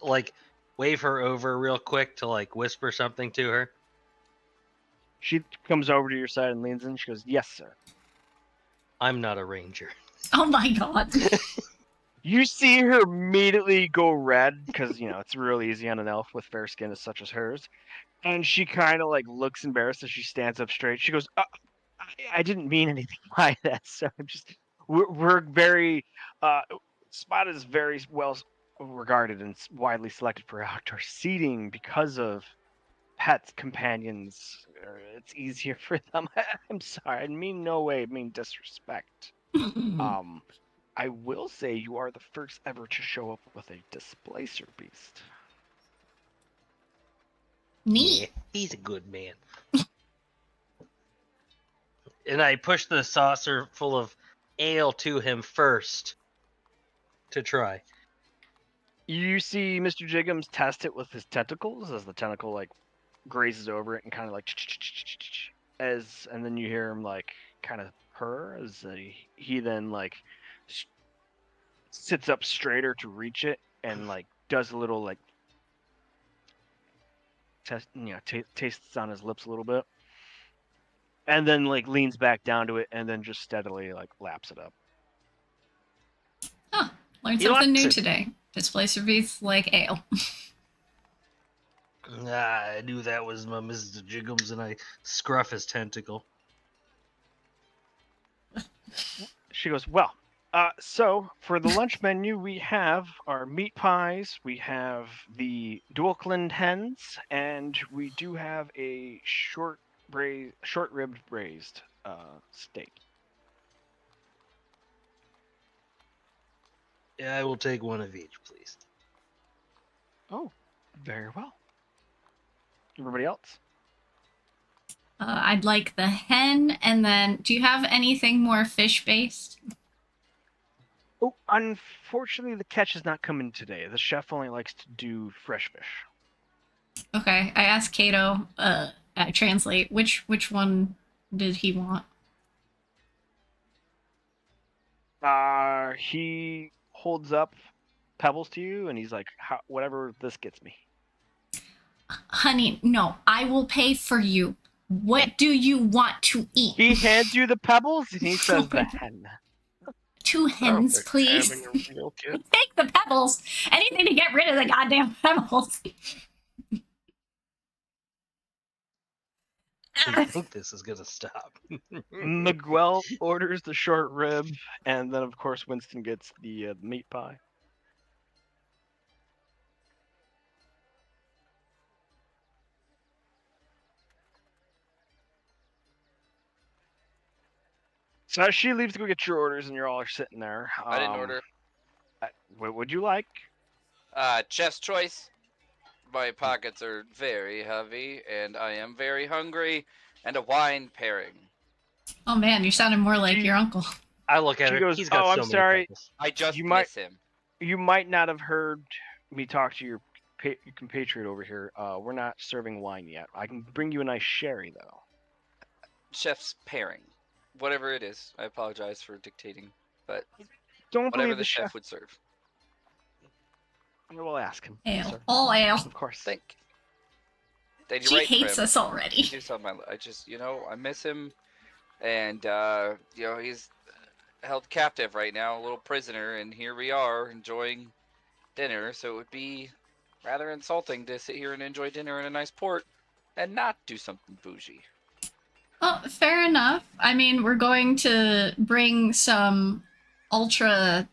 like wave her over real quick to like whisper something to her. She comes over to your side and leans in. She goes, "Yes, sir." I'm not a ranger. Oh my god. You see her immediately go red because it's real easy on an elf with fair skin as such as hers, and she kind of like looks embarrassed as she stands up straight. She goes, I didn't mean anything by that. So we're very Spot is very well regarded and widely selected for outdoor seating because of pets, companions. It's easier for them. I'm sorry, I mean no way. I mean disrespect. I will say you are the first ever to show up with a displacer beast. Neat. Yeah, he's a good man. And I push the saucer full of ale to him first to try. You see Mr. Jiggums test it with his tentacles as the tentacle like grazes over it and kind of like and then you hear him like kind of purr as he then like sits up straighter to reach it and like does a little like tastes on his lips a little bit, and then like leans back down to it and then just steadily like laps it up. Huh. Learned He something likes new it. today. Displacer beats like ale. I knew that was my Mr. Jiggums, and I scruff his tentacle. She goes, well, so for the lunch menu, we have our meat pies, we have the dual-clined hens, and we do have a short-ribbed braised steak. Yeah, I will take one of each, please. Oh, very well. Everybody else? I'd like the hen, and then do you have anything more fish based? Oh, unfortunately, the catch is not coming today. The chef only likes to do fresh fish. Okay, I asked Kato. I translate which one did he want? He holds up pebbles to you, and he's like, whatever this gets me. Honey, no, I will pay for you. What do you want to eat? He hands you the pebbles, and he says the hen. 2 hens, Sounds like please. having a real kid. Take the pebbles. Anything to get rid of the goddamn pebbles. I think this is gonna stop. Miguel orders the short rib, and then of course Winston gets the meat pie. So as she leaves to go get your orders, and you're all sitting there. I didn't order. What would you like? Chef's choice. My pockets are very heavy, and I am very hungry, and a wine pairing. Oh man, you're sounding more like She- your uncle. I look at She her. goes, He's got "Oh, so I'm many sorry. pimples. I just You might- miss him. You might not have heard me talk to your compatriot over here. We're not serving wine yet. I can bring you a nice sherry, though." Chef's pairing. Whatever it is. I apologize for dictating, but Don't whatever believe the the chef chef. would serve. I will ask him. Ale. Sir. All ale. Of course. Thank you're She right, hates Prim. us already. You do something. I just, I miss him, and he's held captive right now, a little prisoner, and here we are enjoying dinner. So it would be rather insulting to sit here and enjoy dinner in a nice port and not do something bougie. Well, fair enough. I mean, we're going to bring some ultra,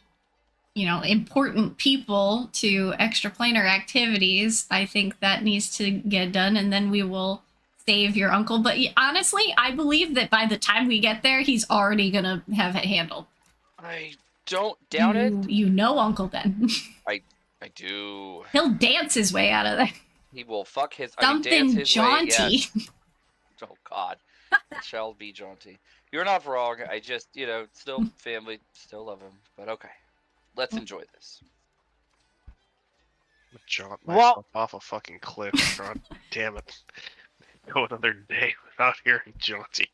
important people to extraplanar activities. I think that needs to get done, and then we will save your uncle. But honestly, I believe that by the time we get there, he's already gonna have it handled. I don't doubt it. You know Uncle Ben. I do. He'll dance his way out of there. He will fuck his. Something dance his jaunty. way. Yes. Oh God, it shall be jaunty. You're not wrong. I just, still family, still love him. But okay, let's enjoy this. I'm gonna jaunt Well- myself off a fucking cliff. God damn it. Go another day without hearing jaunty.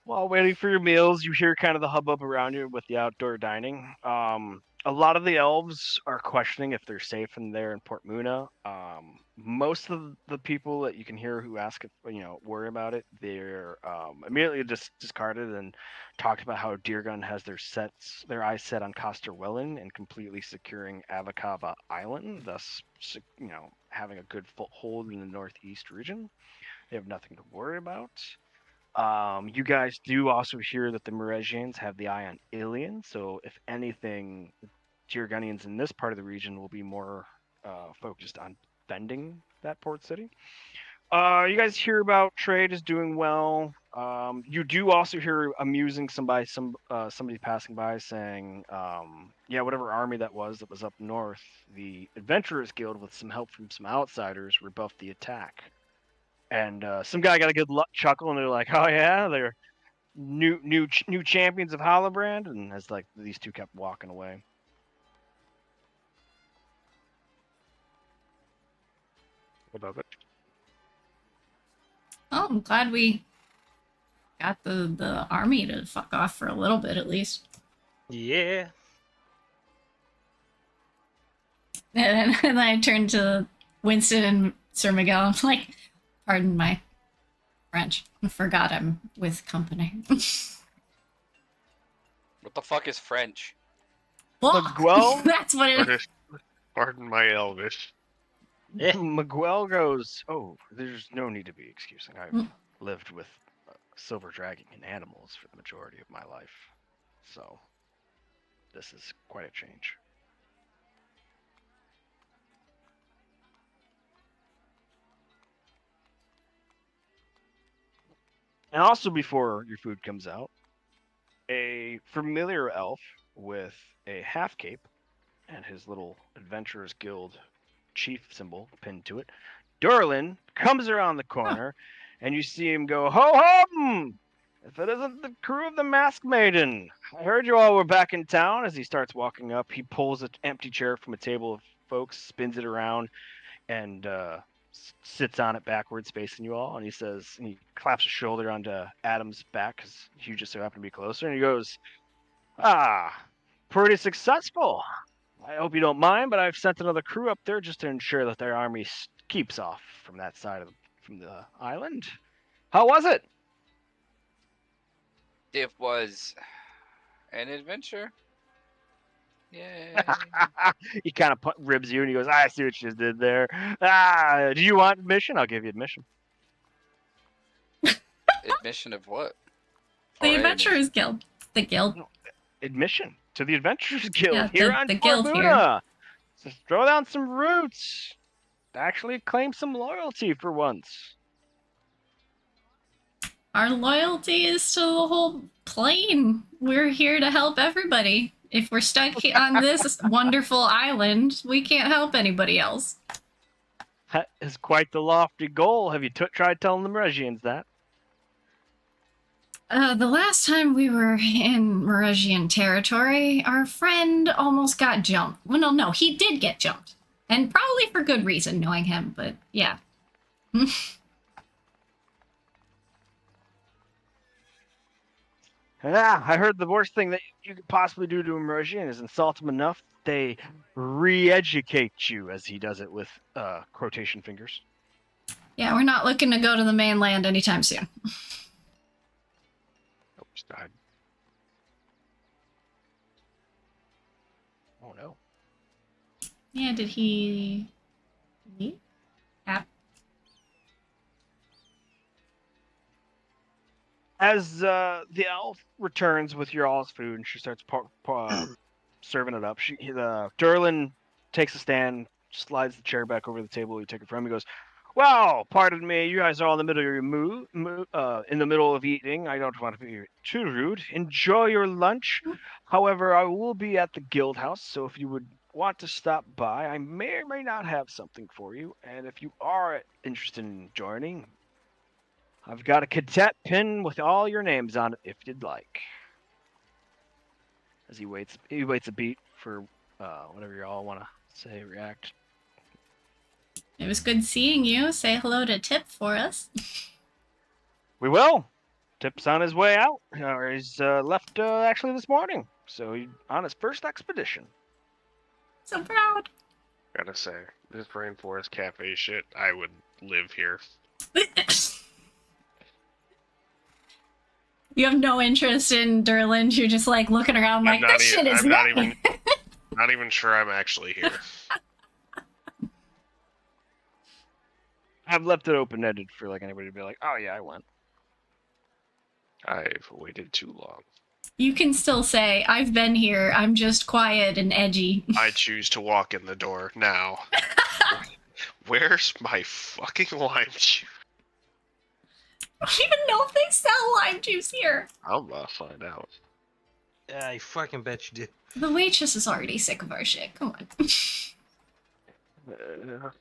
While waiting for your meals, you hear kind of the hubbub around you with the outdoor dining. A lot of the elves are questioning if they're safe in there in Portumna. Most of the people that you can hear who ask, worry about it, they're immediately just discarded and talked about how Deergun has their eyes set on Costerwellen and completely securing Avakava Island, thus, having a good foothold in the northeast region. They have nothing to worry about. You guys do also hear that the Meresians have the eye on Ilion, so if anything, Tyrganians in this part of the region will be more focused on defending that port city. You guys hear about trade is doing well. You do also hear somebody passing by saying, whatever army that was up north, the Adventurers Guild, with some help from some outsiders, rebuffed the attack. And some guy got a good chuckle, and they're like, "Oh yeah, they're new champions of Hallowbrand." And as these two kept walking away. What of it? Oh, I'm glad we got the army to fuck off for a little bit at least. Yeah. And then I turned to Winston and Sir Miguel. I'm like, pardon my French. I forgot I'm with company. What the fuck is French? Miguel? That's what it is. Pardon my Elvish. Yeah. Miguel goes, "Oh, there's no need to be excusing. I've lived with silver dragon and animals for the majority of my life, so this is quite a change." And also, before your food comes out, a familiar elf with a half cape and his little Adventurers Guild chief symbol pinned to it, Durlin, comes around the corner, and you see him go, "Ho hum! If it isn't the crew of the Masked Maiden, I heard you all were back in town." As he starts walking up, he pulls an empty chair from a table of folks, spins it around, and sits on it backwards, facing you all. And he claps a shoulder onto Adam's back because you just so happen to be closer, and he goes, "Ah, pretty successful. I hope you don't mind, but I've sent another crew up there just to ensure that their army keeps off from that side from the island. How was it?" It was an adventure. Yay. He kind of ribs you, and he goes, "I see what you just did there. Do you want admission? I'll give you admission." Admission of what? The Or Adventurers Guild. The guild. Admission to the Adventurers Guild Yeah, here the- on the guild here. Portumna. Just throw down some roots. Actually claim some loyalty for once. Our loyalty is to the whole plane. We're here to help everybody. If we're stuck on this wonderful island, we can't help anybody else. That is quite the lofty goal. Have you tried telling the Meresians that? The last time we were in Meresian territory, our friend almost got jumped. Well, no, he did get jumped. And probably for good reason, knowing him, but yeah. Yeah, I heard the worst thing that you could possibly do to Emergian is insult him enough they re-educate you, as he does it with quotation fingers. Yeah, we're not looking to go to the mainland anytime soon. Oh, he's died. Oh no. Yeah, did he leave? Yeah. As the elf returns with your all's food and she starts serving it up, Derlin takes a stand, slides the chair back over the table you take it from. He goes, "Well, pardon me, you guys are all in the middle of your in the middle of eating. I don't want to be too rude. Enjoy your lunch. However, I will be at the guild house, so if you would want to stop by, I may or may not have something for you. And if you are interested in joining, I've got a cadet pin with all your names on it if you'd like." As he waits a beat for whatever you all want to say, react. It was good seeing you. Say hello to Tip for us. We will. Tip's on his way out. He's left actually this morning, so he's on his first expedition. So proud. Gotta say, this Rainforest Cafe shit, I would live here. You have no interest in Derlin. You're just like looking around like, this shit is not nice. not even sure I'm actually here. I've left it open-ended for like anybody to be like, "Oh yeah, I went." I've waited too long. You can still say, I've been here. I'm just quiet and edgy. I choose to walk in the door now. Where's my fucking lime juice? I don't even know if they sell lime juice here. I'm gonna find out. Yeah, I fucking bet you do. The waitress is already sick of our shit. Come on.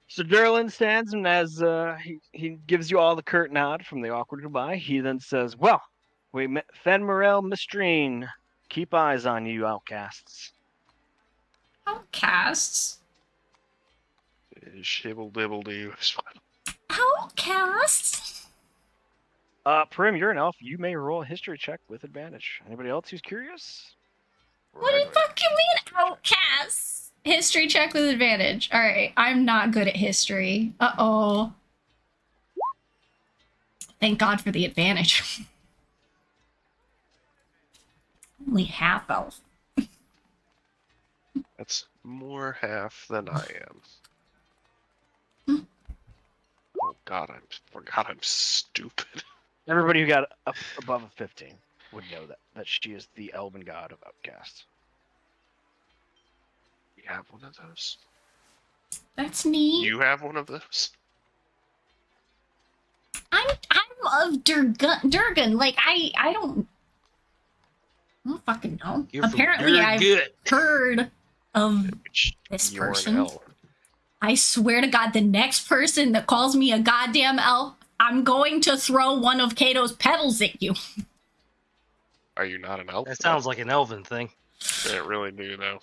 So Derlin stands, and as he gives you all the curt nod from the awkward goodbye, he then says, "Well, we met Fen Morel Mistrine. Keep eyes on you, outcasts." Outcasts? Shibble dibble doo. Outcasts? Prim, you're an elf. You may roll a history check with advantage. Anybody else who's curious? What the fuck you mean, outcasts? History check with advantage. Alright, I'm not good at history. Uh-oh. Thank God for the advantage. Only half elf. That's more half than I am. Oh God, I forgot I'm stupid. Everybody who got above a 15 would know that she is the elven god of outcasts. You have one of those? That's neat. You have one of those? I'm of Durgan. Like I don't fucking know. You're from Apparently I've good. heard of this You're an person. elf. I swear to God, the next person that calls me a goddamn elf, I'm going to throw one of Kato's petals at you. Are you not an elf? That sounds like an elven thing. They really do, though.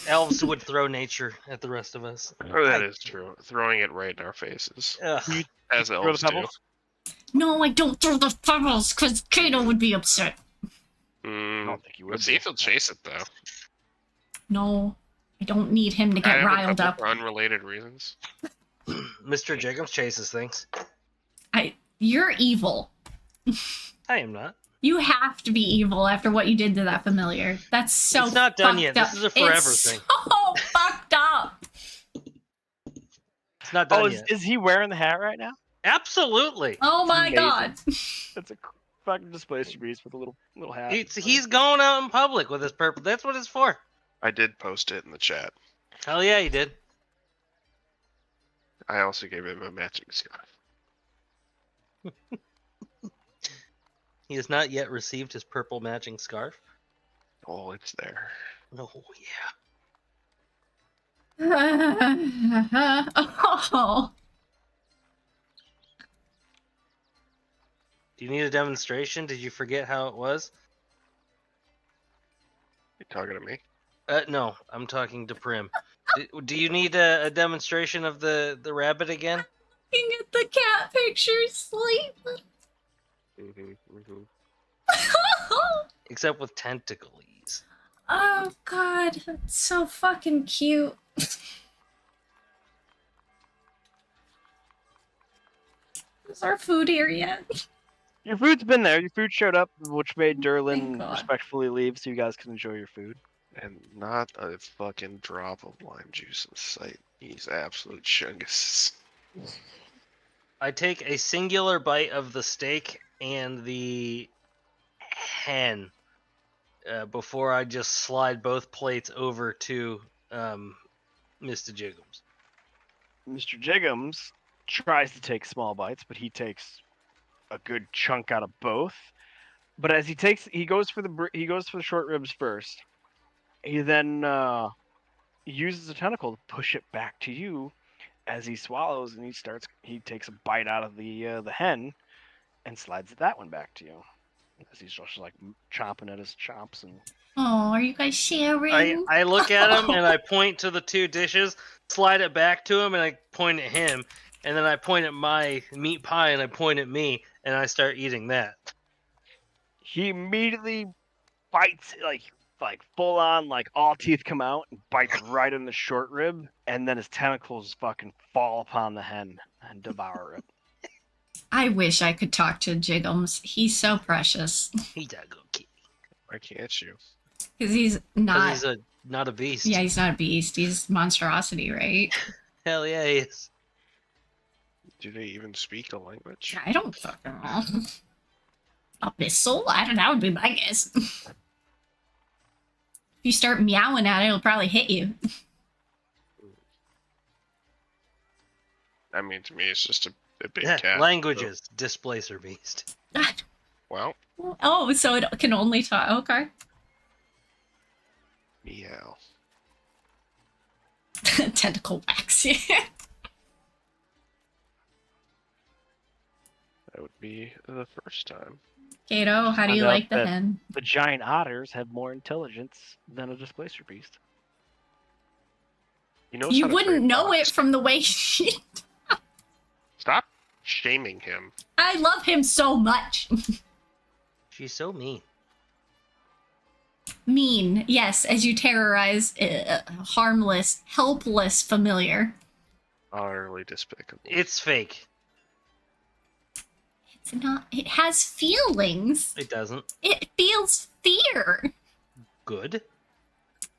Elves would throw nature at the rest of us. Oh, that is true. Throwing it right in our faces. Ugh. As Throw elves the do. pebbles? No, I don't throw the pebbles, because Kato would be upset. I Mm, don't think you would. let's see if he'll chase it, though. No, I don't need him to I get have a riled couple up. for unrelated reasons. Mr. Jacobs chases things. You're evil. I am not. You have to be evil after what you did to that familiar. That's so It's not done yet. fucked up. This is a forever It's thing. so fucked up. It's not done Oh, yet. is he wearing the hat right now? Absolutely. Oh my Amazing. God. That's a fucking displaced breeze with a little hat. He's going out in public with his purple. That's what it's for. I did post it in the chat. Hell yeah, he did. I also gave him a matching scarf. He has not yet received his purple matching scarf. Oh, it's there. Oh yeah. Oh. Do you need a demonstration? Did you forget how it was? You talking to me? No, I'm talking to Prim. Do you need a demonstration of the rabbit again? Looking at the cat pictures, sleep. Except with tentacles. Oh god, that's so fucking cute. Is our food here yet? Your food's been there. Your food showed up, which made Thank Derlin God. respectfully leave so you guys can enjoy your food. And not a fucking drop of lime juice in sight. He's absolute chungus. I take a singular bite of the steak and the hen before I just slide both plates over to Mr. Jiggums. Mr. Jiggums tries to take small bites, but he takes a good chunk out of both. But as he goes for the short ribs first. He then uses a tentacle to push it back to you as he swallows, and he takes a bite out of the hen and slides that one back to you as he's just like chomping at his chops. And Oh, are you guys sharing? I look at him and I point to the two dishes, slide it back to him, and I point at him, and then I point at my meat pie and I point at me, and I start eating that. he immediately bites like full on, like all teeth come out, and bites right in the short rib, and then his tentacles fucking fall upon the hen and devour it. I wish I could talk to Jiggums. He's so precious. He's a good kid. Why can't you? Because he's Because not. he's not a beast. Yeah, he's not a beast. He's monstrosity, right? Hell yeah, he is. Do they even speak a language? I don't fucking know. Abyssal? I don't know. That would be my guess. If you start meowing at it, it'll probably hit you. I mean, to me, it's just a big Yeah, cat. languages, displacer beast. Well, Oh, so it can only talk. Okay. meow. Tentacle wax. That would be the first time. Kato, how do you Found out like the that- hen? The giant otters have more intelligence than a displacer beast. He knows You how to wouldn't trade know box. it from the way she. Stop shaming him. I love him so much. She's so mean. Mean, yes, as you terrorize a harmless, helpless familiar. Utterly despicable. It's fake. It's not. It has feelings. It doesn't. It feels fear. Good.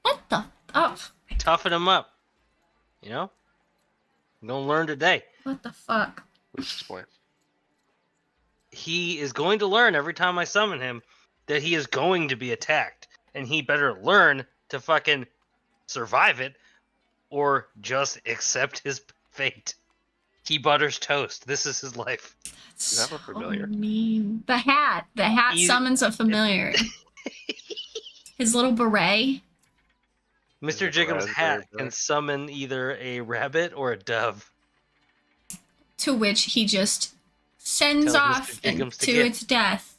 What the? Oh, Toughen him up. You know? You're gonna learn today. what the fuck? Please explain. He is going to learn every time I summon him that he is going to be attacked. And he better learn to fucking survive it or just accept his fate. He butters toast. This is his life. You have a familiar? Mean. The hat. The hat You- summons a familiar. His little beret. Mr. Yeah, Jacob's raspberry hat can beret. summon either a rabbit or a dove. To which he just sends Tell Mr. off Jacobs to to get. its death.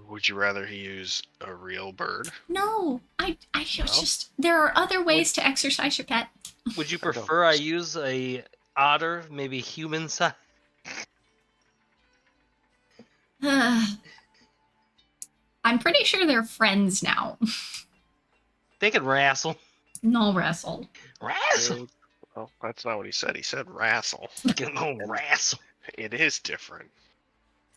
Would you rather he use a real bird? No, I just there are other ways to exercise your pet. Would you I don't- prefer I use a otter, maybe human size? I'm pretty sure they're friends now. They could wrestle. No wrestle. Wrestle. Well, that's not what he said. He said wrestle. No wrestle. It is different.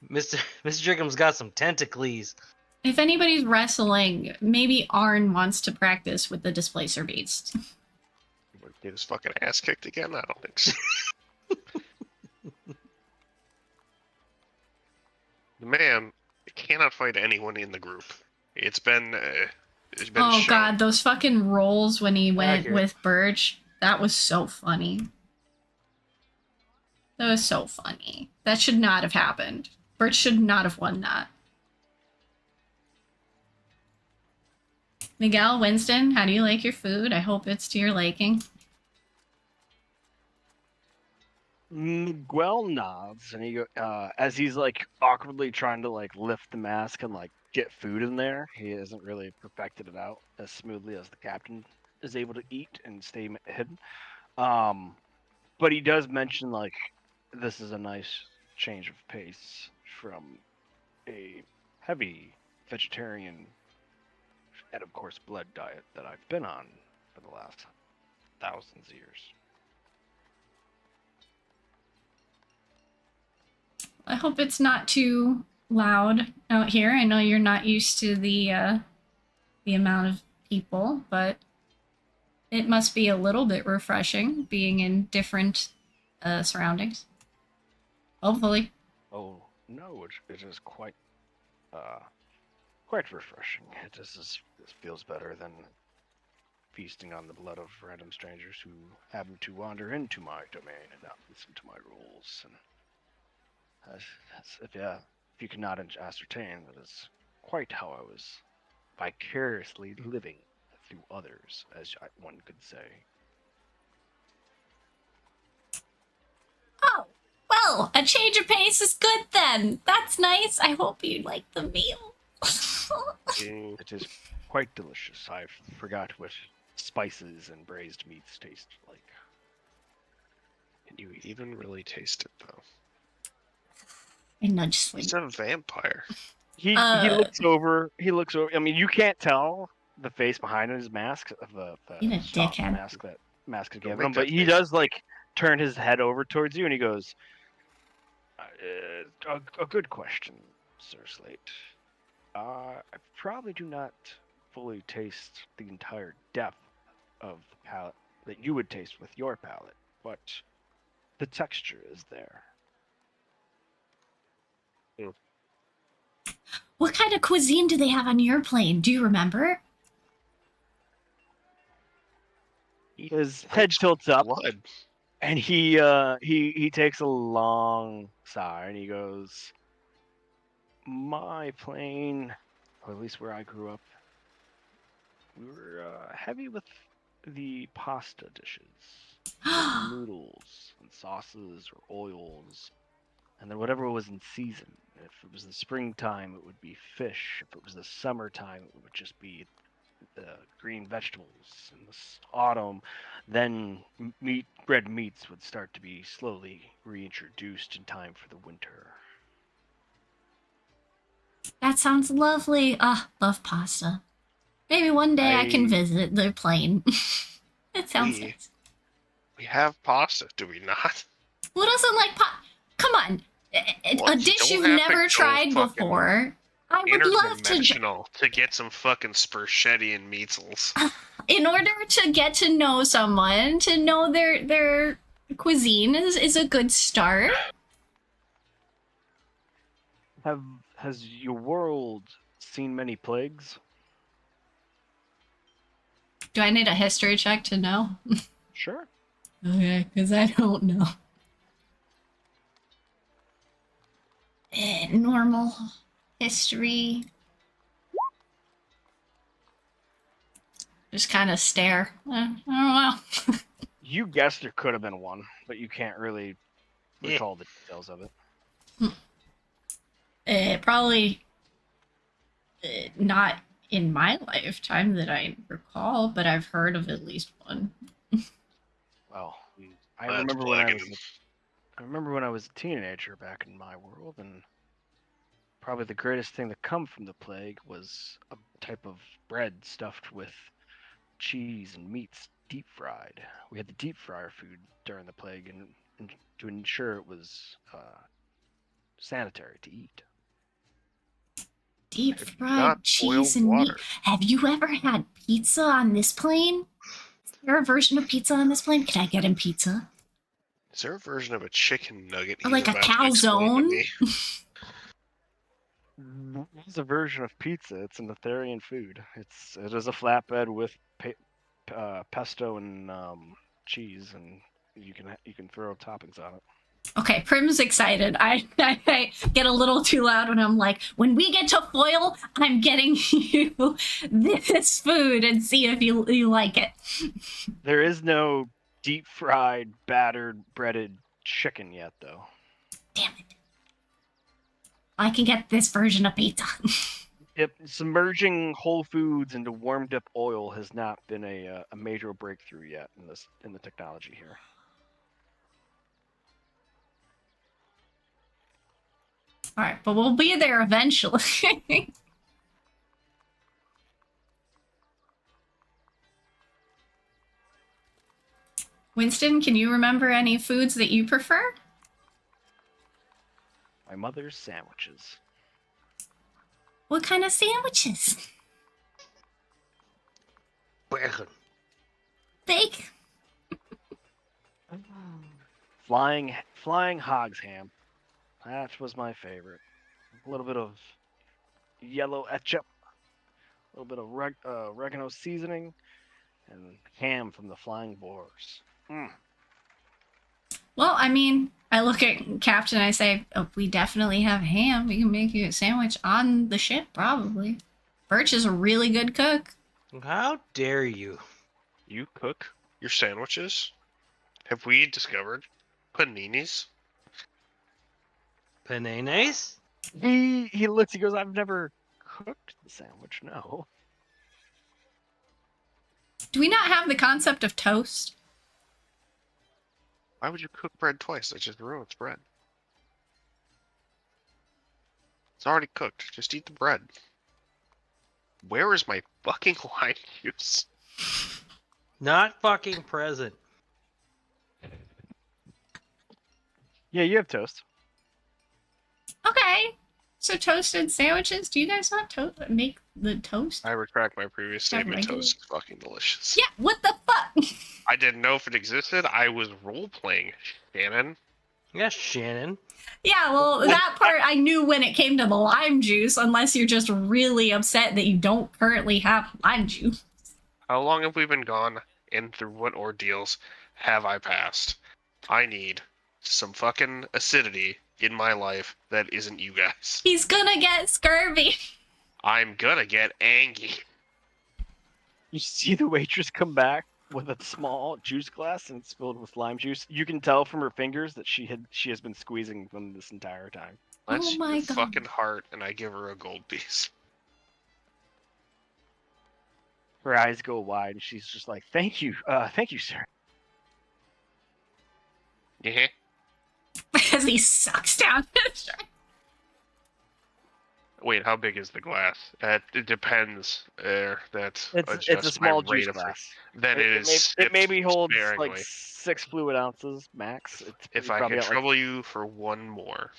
Mr. Jacob's got some tentacles. If anybody's wrestling, maybe Arn wants to practice with the displacer beast. Would he get his fucking ass kicked again? I don't think so. The man cannot fight anyone in the group. It's been Oh shown. god, those fucking rolls when he went Accurate. with Birch. That was so funny. That was so funny. That should not have happened. Birch should not have won that. Miguel, Winston, how do you like your food? I hope it's to your liking. Miguel nods, and as he's like awkwardly trying to like lift the mask and like get food in there. He hasn't really perfected it out as smoothly as the captain is able to eat and stay hidden. But he does mention like this is a nice change of pace from a heavy vegetarian and, of course, blood diet that I've been on for the last thousands of years. I hope it's not too loud out here. I know you're not used to the amount of people, but it must be a little bit refreshing being in different surroundings. Hopefully. Oh no, it is quite refreshing. This feels better than feasting on the blood of random strangers who happen to wander into my domain and not listen to my rules. And if you cannot ascertain, that is quite how I was vicariously living through others, as one could say. Oh, well, a change of pace is good then. That's nice. I hope you like the meal. It is quite delicious. I forgot what spices and braised meats taste like. Can you even really taste it though? I nudge Swing. He's a vampire. He looks over. He looks over. I mean, you can't tell the face behind his mask of the You're a soft dickhead. mask is Don't given make him, but that he face. does like turn his head over towards you, and he goes, "A good question, Sir Slate. I probably do not fully taste the entire depth of the palate that you would taste with your palate, but the texture is there." What kind of cuisine do they have on your plane? Do you remember? His head tilts up, Blood. and he takes a long sigh, and he goes, "My plane, or at least where I grew up, we were heavy with the pasta dishes, with noodles and sauces or oils, and then whatever was in season. If it was the springtime, it would be fish. If it was the summertime, it would just be green vegetables. In the autumn, then red meats would start to be slowly reintroduced in time for the winter." That sounds lovely. Love pasta. Maybe one day I can visit the plane. It sounds nice. We have pasta, do we not? Who doesn't like Come on. A What? You dish don't you've have to never go tried fucking before. I would love to. Interdimensional to get some fucking spaghetti and measles. In order to get to know someone, to know their cuisine is a good start. Has your world seen many plagues? Do I need a history check to know? Sure. Okay, because I don't know. Normal history. Just kind of stare. I don't know. You guessed there could have been one, but you can't really recall the details of it. Probably not in my lifetime that I recall, but I've heard of at least one. Well, I That's remember plaguing. when I was a teenager back in my world, and probably the greatest thing that come from the plague was a type of bread stuffed with cheese and meats, deep fried. We had to deep fry our food during the plague, and to ensure it was sanitary to eat. Deep Not fried cheese boiled and meat. water. Have you ever had pizza on this plane? Is there a version of pizza on this plane? Can I get him pizza? Is there a version of a chicken nugget Or he's like a about to explain to calzone? me? It's a version of pizza. It's an Etherian food. It is a flatbread with pesto and cheese, and you can throw toppings on it. Okay, Prim's excited. I get a little too loud when I'm like, when we get to Foil, I'm getting you this food and see if you like it. There is no deep fried, battered, breaded chicken yet, though. Damn it. I can get this version of pizza. Yep, submerging whole foods into warmed up oil has not been a major breakthrough yet in the technology here. All right, but we'll be there eventually. Winston, can you remember any foods that you prefer? My mother's sandwiches. What kind of sandwiches? Bacon. Bacon. Flying hog's ham. That was my favorite. A little bit of yellow ketchup, a little bit of oregano seasoning, and ham from the Flying Boars. Well, I mean, I look at Captain and I say, oh, we definitely have ham. We can make you a sandwich on the ship, probably. Birch is a really good cook. How dare you? You cook your sandwiches? Have we discovered paninis? Pananes? He looks. He goes, "I've never cooked the sandwich. No." Do we not have the concept of toast? Why would you cook bread twice? It just ruins bread. It's already cooked. Just eat the bread. Where is my fucking lime juice? Not fucking present. Yeah, you have toast. Okay. So toasted sandwiches. Do you guys not make the toast? I retract my previous statement. regular- Toast is fucking delicious. Yeah. What the fuck? I didn't know if it existed. I was role playing, Shannon. Yes, Shannon. Yeah. Well, that part I knew when it came to the lime juice. Unless you're just really upset that you don't currently have lime juice. How long have we been gone, and through what ordeals have I passed? I need some fucking acidity in my life that isn't you guys. He's gonna get scurvy. I'm gonna get angry. You see the waitress come back with a small juice glass and it's filled with lime juice. You can tell from her fingers that she has been squeezing them this entire time. Let's my your God. fucking heart, and I give her a gold piece. Her eyes go wide and she's just like, thank you, sir. Yeah. As he sucks down his shirt. Wait, how big is the glass? It depends. That It's a adjusts my small rate juice of- glass. Then it is. It maybe holds sparingly. like 6 fluid ounces max. If I probably could at, like, trouble you for one more.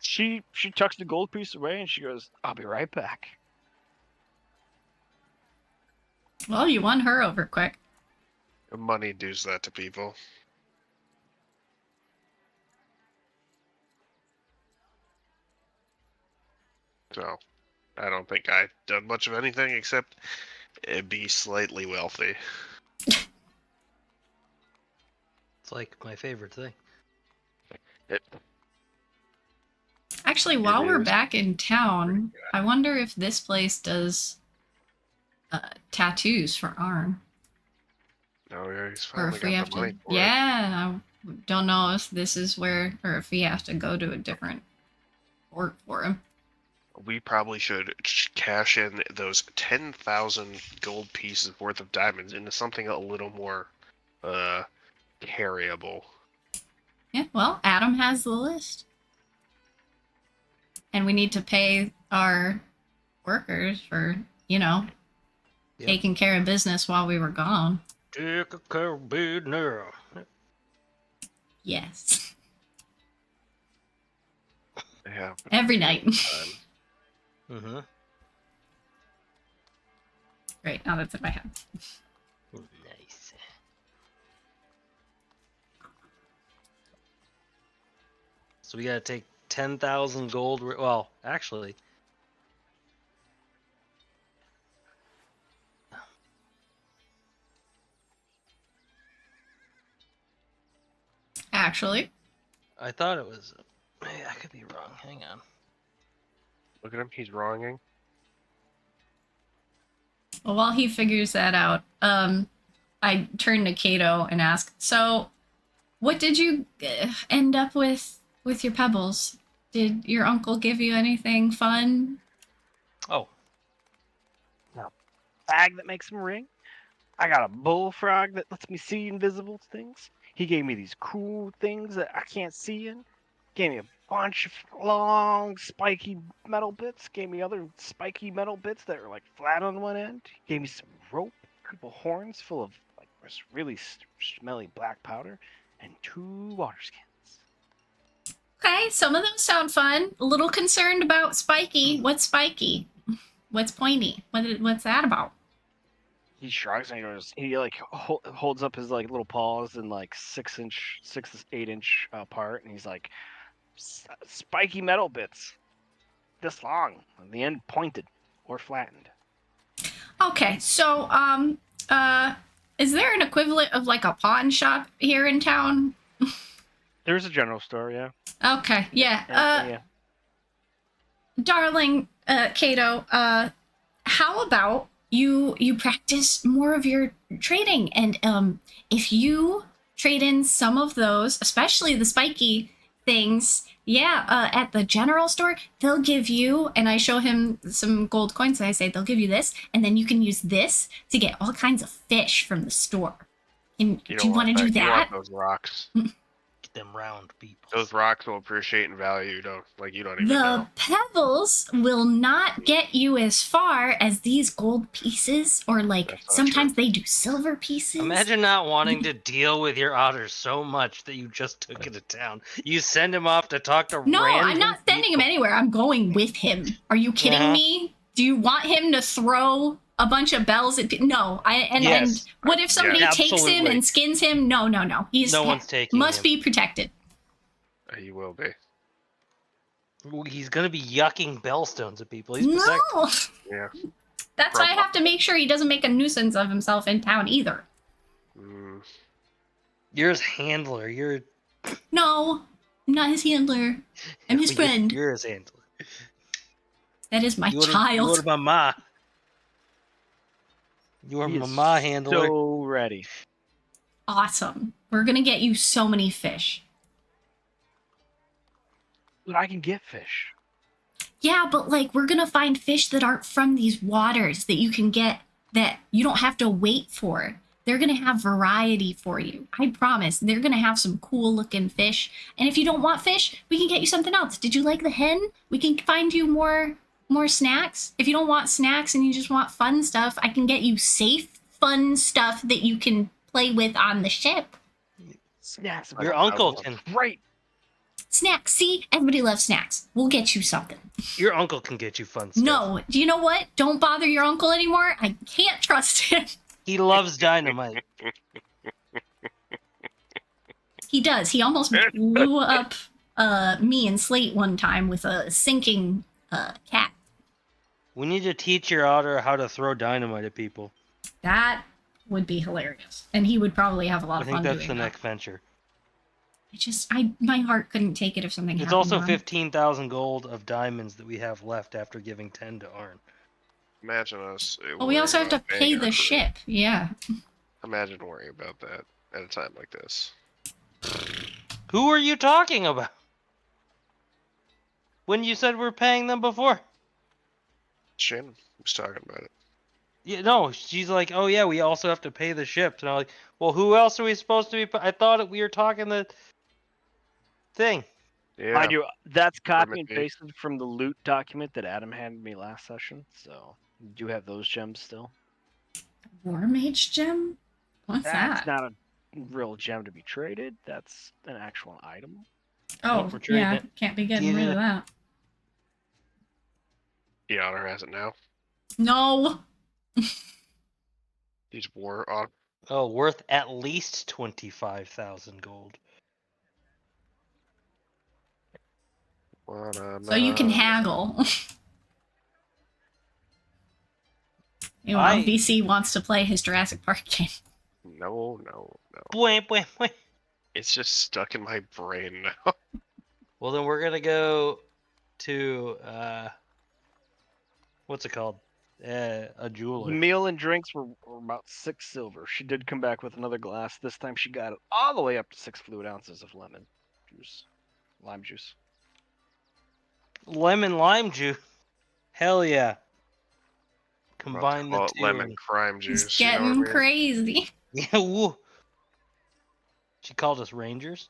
She tucks the gold piece away and she goes, I'll be right back. Well, you won her over quick. Money does that to people. So, I don't think I've done much of anything except be slightly wealthy. It's like my favorite thing. Actually, while we're is. back in town, I wonder if this place does tattoos for Arn. No, yeah, he's Or finally if we got have the money to. for it. Yeah, I don't know if this is where, or if we have to go to a different port for him. We probably should cash in those 10,000 gold pieces worth of diamonds into something a little more carryable. Yeah, well, Adam has the list. And we need to pay our workers for, Yep. taking care of business while we were gone. Take a care of business. Yes. Yeah. Every night. Mm-hmm. Great, now that's in my head. Nice. So we gotta take 10,000 gold. Well, actually, Actually, I thought it was. Hey, I could be wrong. Hang on. Look at him, he's wronging. well, while he figures that out, I turn to Kato and ask, so, what did you end up with your pebbles? Did your uncle give you anything fun? Oh, Bag that makes him ring. I got a bullfrog that lets me see invisible things. He gave me these cool things that I can't see in. Gave me a bunch of long, spiky metal bits. Gave me other spiky metal bits that were like flat on one end. Gave me some rope, a couple horns full of like this really smelly black powder, and 2 water skins. Okay, some of those sound fun. A little concerned about spiky. What's spiky? What's pointy? What's that about? He shrugs and he goes. He like holds up his like little paws in like 6 to 8 inch apart, and he's like, spiky metal bits, this long, and the end pointed or flattened. Okay, so is there an equivalent of like a pawn shop here in town? There's a general store, yeah. Okay, yeah. Yeah. Darling, Kato, how about you practice more of your trading, and if you trade in some of those, especially the spiky things, at the general store, they'll give you, and I show him some gold coins, and I say they'll give you this, and then you can use this to get all kinds of fish from the store. And do you want to do You that? want those rocks. Get them round people. Those rocks will appreciate and value. You don't even The know. pebbles will not get you as far as these gold pieces, or like That's not sometimes they do silver pieces. Imagine not wanting to deal with your otter so much that you just took it to town. You send him off to talk to No, I'm random not sending him people. anywhere. I'm going with him. Are you kidding Uh-huh. me? Do you want him to throw a bunch of bells at people? No. And Yes. what if somebody Yeah, takes him absolutely. and skins him? No. He's No one's taking must him. be protected. He will be. He's gonna be yucking bellstones at people. He's protected. No. Yeah. That's why I have to make sure he doesn't make a nuisance of himself in town either. Mm, You're his handler. You're No, I'm not his handler. I'm his friend. You're his handler. That is my You child. are my ma. You are He my is ma handler. So ready. Awesome. We're gonna get you so many fish. But I can get fish. Yeah, but like we're gonna find fish that aren't from these waters that you can get, that you don't have to wait for. They're gonna have variety for you. I promise. They're gonna have some cool looking fish. And if you don't want fish, we can get you something else. Did you like the hen? We can find you more snacks. If you don't want snacks and you just want fun stuff, I can get you safe, fun stuff that you can play with on the ship. Snacks. Your uncle can. Right. Snacks. See, everybody loves snacks. We'll get you something. Your uncle can get you fun stuff. No, do you know what? Don't bother your uncle anymore. I can't trust him. He loves dynamite. He does. He almost blew up me and Slate one time with a sinking cat. We need to teach your otter how to throw dynamite at people. That would be hilarious, and he would probably have a lot I of think fun that's doing the that. next venture. My heart couldn't take it if something It's happened. also to him. 15,000 gold of diamonds that we have left after giving 10 to Arn. imagine us. But we also have to pay the ship. Yeah. Imagine worrying about that at a time like this. Who are you talking about? When you said we're paying them before? Shannon was talking about it. Yeah, no, she's like, oh yeah, we also have to pay the ships. And I'm like, well, who else are we supposed to be? I thought we were talking the thing. Yeah. Mind you, that's copy and Permit me. pasted from the loot document that Adam handed me last session. So you do have those gems still. War Mage gem? What's That's that? not a real gem to be traded. That's an actual item. Oh, we're trading yeah. it. Can't be getting rid of that. The honor has it now. No. He's war on. Oh, worth at least 25,000 gold. So you can haggle. Meanwhile, VC wants to play his Jurassic Park game. No. Wait. It's just stuck in my brain now. Well, then we're gonna go to what's it called? A jeweler. Meal and drinks were about 6 silver. She did come back with another glass. This time she got it all the way up to 6 fluid ounces of lime juice. Lemon lime juice. Hell yeah. About to Combine the call it two. lemon crime juice. It's you know what I getting mean? crazy. Yeah, woo. She called us rangers.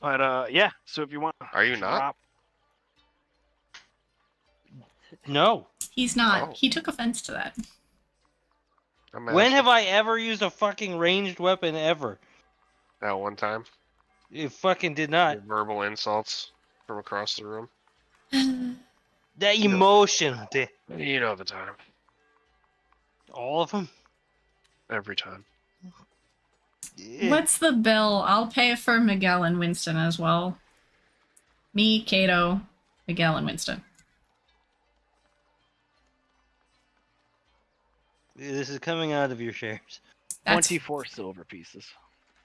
But yeah, so if you want, Are you not? No. He's not. Oh. He took offense to that. I'm When have asking. I ever used a fucking ranged weapon ever? That one time? It fucking did not. Your verbal insults from across the room? That You know. emotion. You know the time. All of them? Every time. What's the bill? I'll pay for Miguel and Winston as well. Me, Kato, Miguel, and Winston. This is coming out of your shares. That's 24 silver pieces.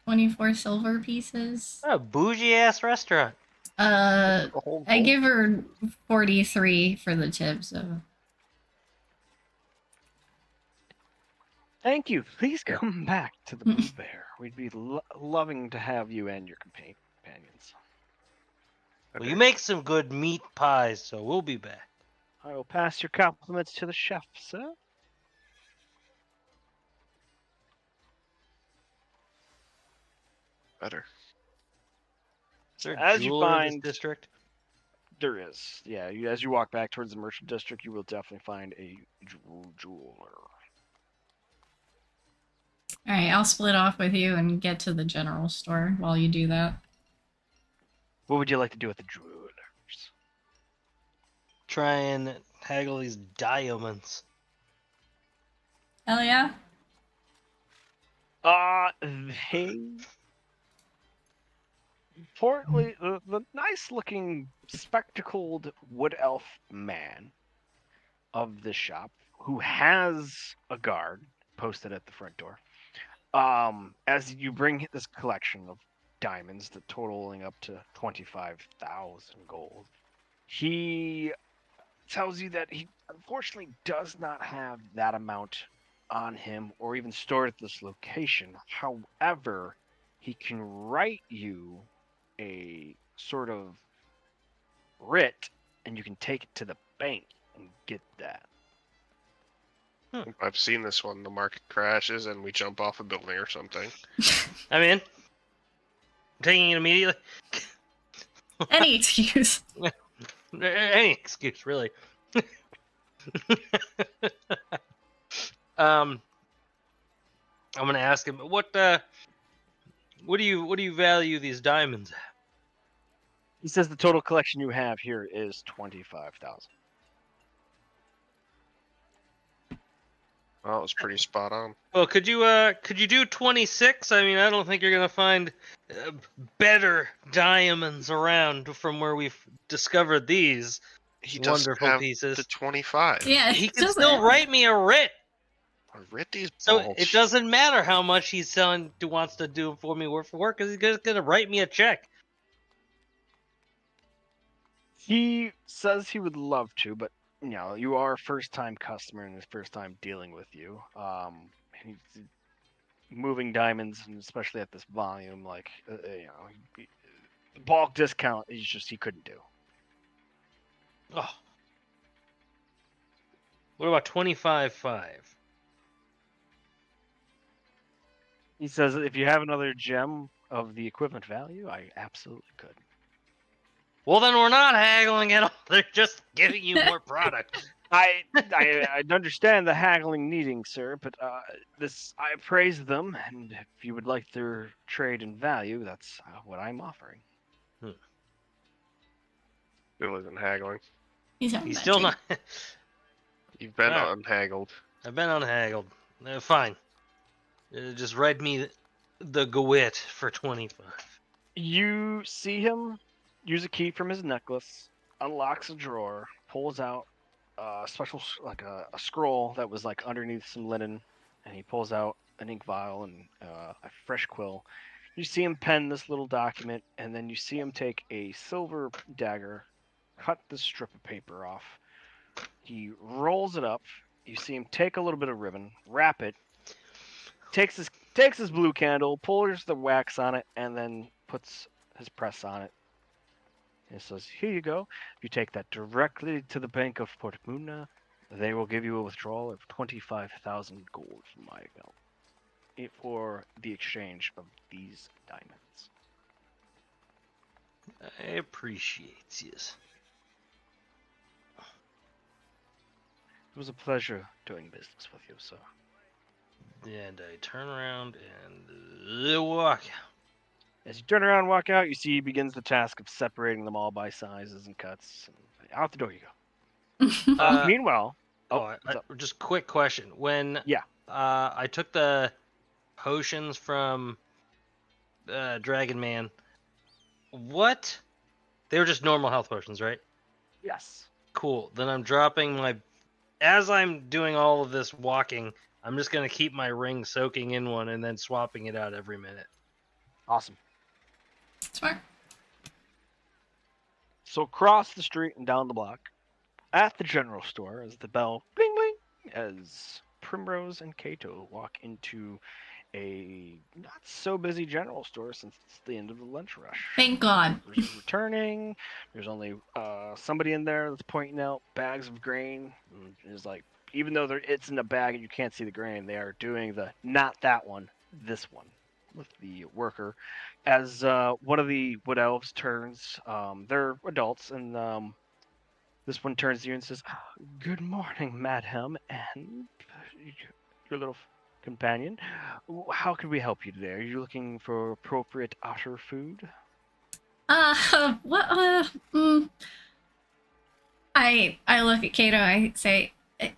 24 silver pieces. What a bougie ass restaurant. Uh, A whole I gold. give her 43 for the tip, so. Thank you. Please come back to the Blue Bear. We'd be loving to have you and your companions. Well, you make some good meat pies, so we'll be back. I will pass your compliments to the chef, sir. Better. Is there a As you jeweler in this find- district? There is. Yeah, as you walk back towards the merchant district, you will definitely find a jeweler. Alright, I'll split off with you and get to the general store while you do that. What would you like to do with the jewelers? Try and haggle these diamonds. Hell yeah. They importantly, the nice-looking, spectacled wood elf man of the shop, who has a guard posted at the front door, as you bring this collection of diamonds, that totaling up to 25,000 gold, he tells you that he unfortunately does not have that amount on him or even stored at this location. However, he can write you a sort of writ, and you can take it to the bank and get that. I've seen this one. The market crashes and we jump off a building or something. I'm in. I'm taking it immediately. Any excuse. Any excuse, really. I'm gonna ask him what do you value these diamonds at? He says the total collection you have here is 25,000. Well, it was pretty spot on. Well, could you do 26? I mean, I don't think you're gonna find better diamonds around from where we've discovered these He doesn't wonderful have pieces. the 25. Yeah, He can doesn't still have- write me a writ, I read these so balls. it doesn't matter how much he's selling wants to do for me word for word, because he's just gonna write me a check. He says he would love to, but you are a first-time customer and his first time dealing with you. He's moving diamonds, and especially at this volume, like the bulk discount is just he couldn't do. Oh. What about 25.5? He says if you have another gem of the equivalent value, I absolutely could. Well, then we're not haggling at all. They're just giving you more product. I understand the haggling needing, sir, but I praise them, and if you would like their trade in value, that's what I'm offering. Still isn't haggling. He's having He's that still dream. not. You've been Ah. unhaggled. I've been unhaggled. Fine. Just write me the GWIT for 25. You see him use a key from his necklace, unlocks a drawer, pulls out a special, like a scroll that was like underneath some linen, and he pulls out an ink vial and a fresh quill. You see him pen this little document, and then you see him take a silver dagger, cut the strip of paper off. He rolls it up. You see him take a little bit of ribbon, wrap it, takes his blue candle, pours the wax on it, and then puts his press on it. And says, "Here you go. If you take that directly to the Bank of Portumna, they will give you a withdrawal of 25,000 gold from my account for the exchange of these diamonds." I appreciate this. It was a pleasure doing business with you, sir. And I turn around and walk. As you turn around and walk out, you see he begins the task of separating them all by sizes and cuts. And out the door you go. Meanwhile, what's up? Just quick question. When Yeah. I took the potions from Dragon Man, what? They were just normal health potions, right? Yes. Cool. Then I'm dropping my. As I'm doing all of this walking, I'm just gonna keep my ring soaking in one and then swapping it out every minute. Awesome. Smart. So across the street and down the block, at the general store, as the bell bling bling, as Primrose and Kato walk into a not so busy general store since it's the end of the lunch rush. Thank God. Workers are returning. There's only somebody in there that's pointing out bags of grain. It's like, even though it's in a bag and you can't see the grain, they are doing the not that one, this one with the worker. As one of the wood elves turns, they're adults, and this one turns to you and says, "Good morning, madam, and your little companion. How can we help you today? Are you looking for appropriate otter food?" What? I look at Kato. I say,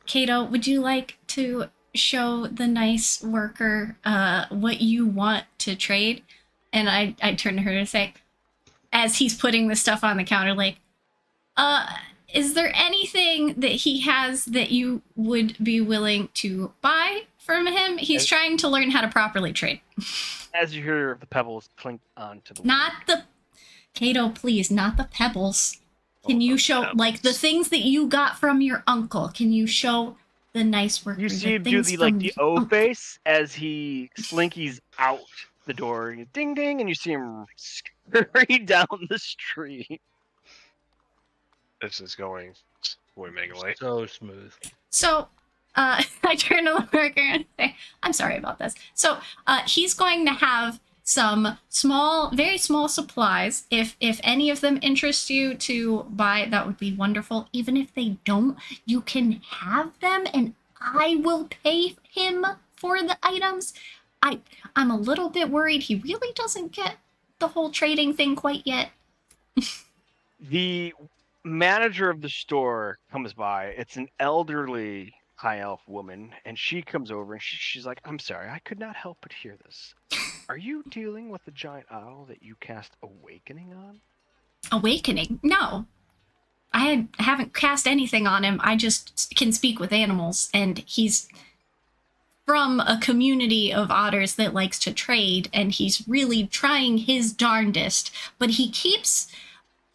Kato, would you like to show the nice worker what you want to trade? And I turn to her to say, as he's putting the stuff on the counter, like, is there anything that he has that you would be willing to buy from him? He's trying to learn how to properly trade. As you hear the pebbles clink onto the Not the Kato, please, not the pebbles. Can you show like the things that you got from your uncle? Can you show the nice worker? You see him do the O face as he slinkies out the door. Ding ding, and you see him scurry down the street. This is going swimmingly. So smooth. So, I turn to the worker and say, "I'm sorry about this." So, he's going to have some small, very small supplies. If any of them interest you to buy, that would be wonderful. Even if they don't, you can have them, and I will pay him for the items. I'm a little bit worried he really doesn't get the whole trading thing quite yet. The manager of the store comes by. It's an elderly high elf woman, and she comes over and she's like, "I'm sorry, I could not help but hear this. Are you dealing with the giant owl that you cast Awakening on?" Awakening? No. I haven't cast anything on him. I just can speak with animals, and he's from a community of otters that likes to trade, and he's really trying his darndest, but he keeps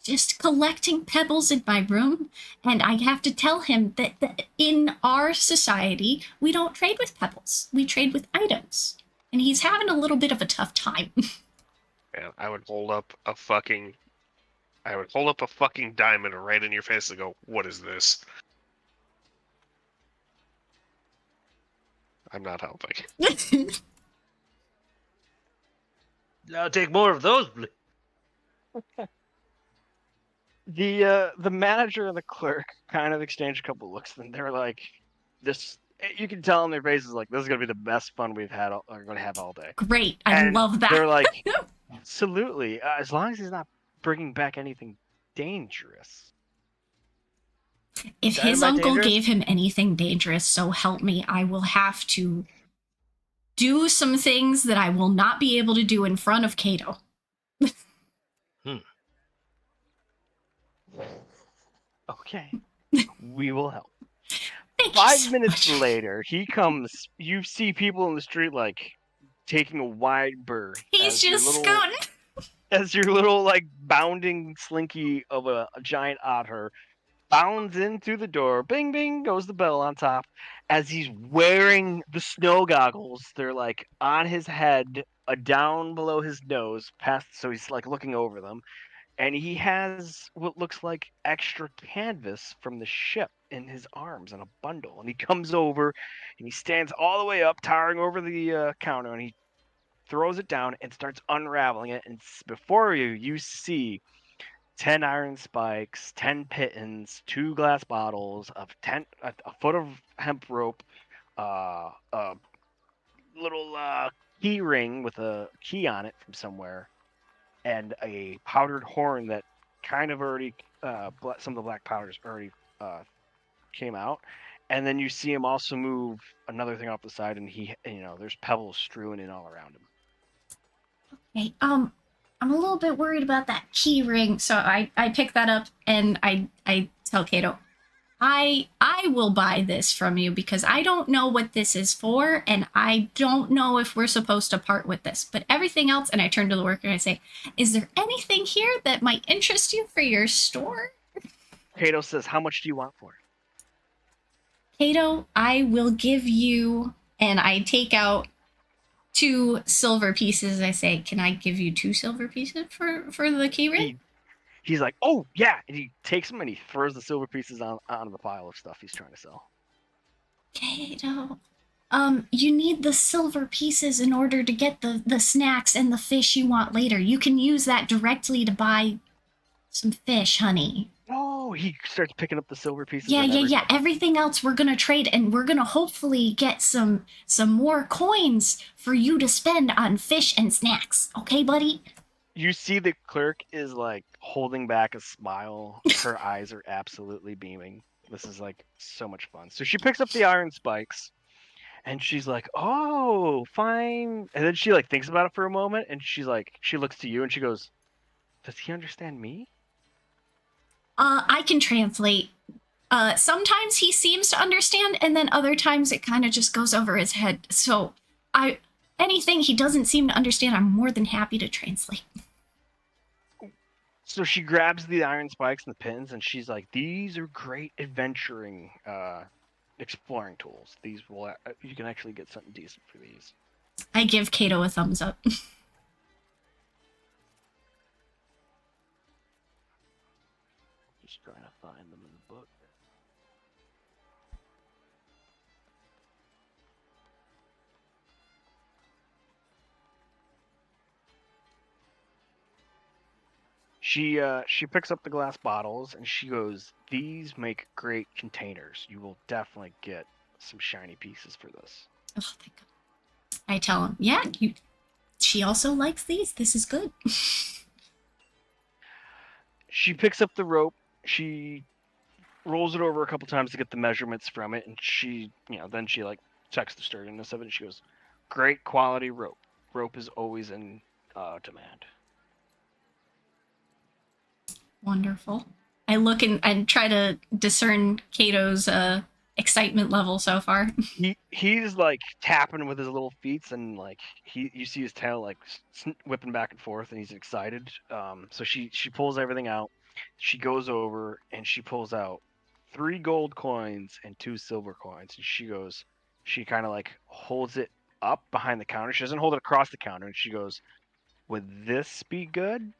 just collecting pebbles in my room, and I have to tell him that in our society, we don't trade with pebbles. We trade with items. And he's having a little bit of a tough time. Man, I would hold up a fucking diamond right in your face and go, "What is this?" I'm not helping. I'll take more of those. The manager and the clerk kind of exchange a couple looks, and they're like, "This." You can tell in their faces, like, "This is gonna be the best fun we've had. Are gonna have all day." Great. I love that. They're like, "Absolutely, as long as he's not bringing back anything dangerous." If his uncle gave him anything dangerous, so help me, I will have to do some things that I will not be able to do in front of Kato. Okay, we will help. Thank you 5 so minutes much. later, he comes. You see people in the street, like, taking a wide berth. He's just scooting. As your little, like, bounding slinky of a giant otter bounds in through the door. Bing, bing, goes the bell on top. As he's wearing the snow goggles, they're, like, on his head, down below his nose, so he's, like, looking over them. And he has what looks like extra canvas from the ship in his arms in a bundle. And he comes over and he stands all the way up, towering over the counter, and he throws it down and starts unraveling it. And before you see 10 iron spikes, 10 pittons, 2 glass bottles, a foot of hemp rope, a little key ring with a key on it from somewhere, and a powdered horn that kind of already some of the black powders already came out. And then you see him also move another thing off the side, and there's pebbles strewn in all around him. Hey, I'm a little bit worried about that key ring, so I pick that up and I tell Kato, I will buy this from you because I don't know what this is for, and I don't know if we're supposed to part with this. But everything else, and I turn to the worker and I say, is there anything here that might interest you for your store? Kato says, how much do you want for it? Kato, I will give you, and I take out 2 silver pieces. I say, can I give you 2 silver pieces for the key ring? He's like, oh yeah, and he takes them and he throws the silver pieces onto the pile of stuff he's trying to sell. Kato, you need the silver pieces in order to get the snacks and the fish you want later. You can use that directly to buy some fish, honey. Oh, he starts picking up the silver pieces. Yeah. Everything else we're gonna trade, and we're gonna hopefully get some more coins for you to spend on fish and snacks. Okay, buddy? You see the clerk is like holding back a smile. Her eyes are absolutely beaming. This is like so much fun. So she picks up the iron spikes and she's like, oh, fine. And then she like thinks about it for a moment and she looks to you and she goes, does he understand me? I can translate. Sometimes he seems to understand, and then other times it kind of just goes over his head. So anything he doesn't seem to understand, I'm more than happy to translate. So she grabs the iron spikes and the pins, and she's like, these are great adventuring, exploring tools. These will, you can actually get something decent for these. I give Kato a thumbs up. Just trying to find them in the book. She picks up the glass bottles and she goes, these make great containers. You will definitely get some shiny pieces for this. Oh, thank God. I tell him, yeah, she also likes these. This is good. She picks up the rope. She rolls it over a couple times to get the measurements from it, and then she like checks the sturdiness of it. And she goes, great quality rope. Rope is always in demand. Wonderful. I look and try to discern Kato's excitement level so far. He's like tapping with his little feet, and like you see his tail like whipping back and forth, and he's excited. So she pulls everything out. She goes over and she pulls out 3 gold coins and 2 silver coins. And she kind of like holds it up behind the counter. She doesn't hold it across the counter, and she goes, "Would this be good?"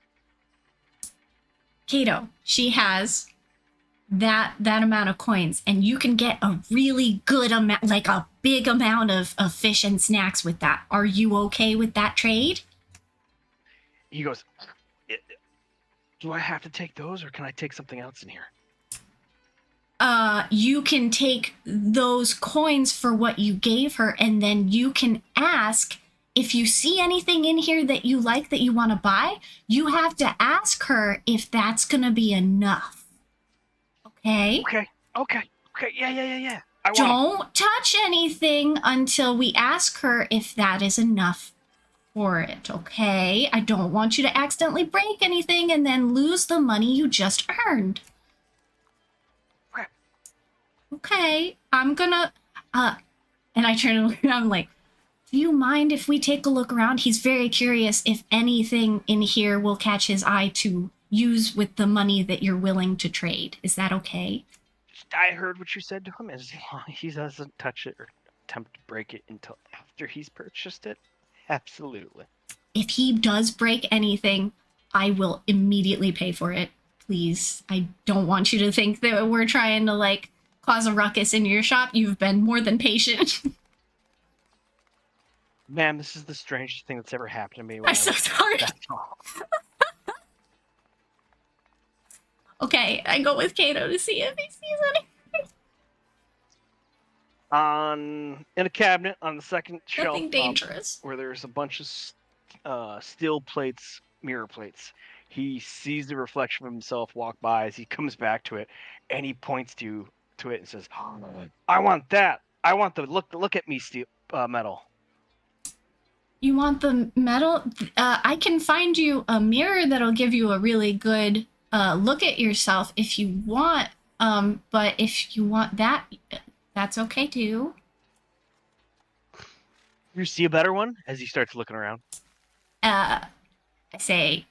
Kato, she has that amount of coins, and you can get a really good amount, like a big amount of fish and snacks with that. Are you okay with that trade? He goes, do I have to take those, or can I take something else in here? You can take those coins for what you gave her, and then you can ask if you see anything in here that you like that you want to buy. You have to ask her if that's gonna be enough. Okay? Okay. Yeah. Don't touch anything until we ask her if that is enough for it, okay? I don't want you to accidentally break anything and then lose the money you just earned. Okay, I'm gonna, and I turn around, I'm like, do you mind if we take a look around? He's very curious if anything in here will catch his eye to use with the money that you're willing to trade. Is that okay? I heard what you said to him. As long as he doesn't touch it or attempt to break it until after he's purchased it, absolutely. If he does break anything, I will immediately pay for it. Please, I don't want you to think that we're trying to, like, cause a ruckus in your shop. You've been more than patient. Ma'am, this is the strangest thing that's ever happened to me. I'm so sorry. That's all. Okay, I go with Kato to see if he sees any. In a cabinet on the second shelf Nothing up, dangerous. where there's a bunch of steel plates, mirror plates. He sees the reflection of himself walk by as he comes back to it, and he points to it and says, "I want that. I want the look at me, steel metal." You want the metal? I can find you a mirror that'll give you a really good look at yourself if you want. But if you want that, that's okay too. You see a better one as he starts looking around. I say,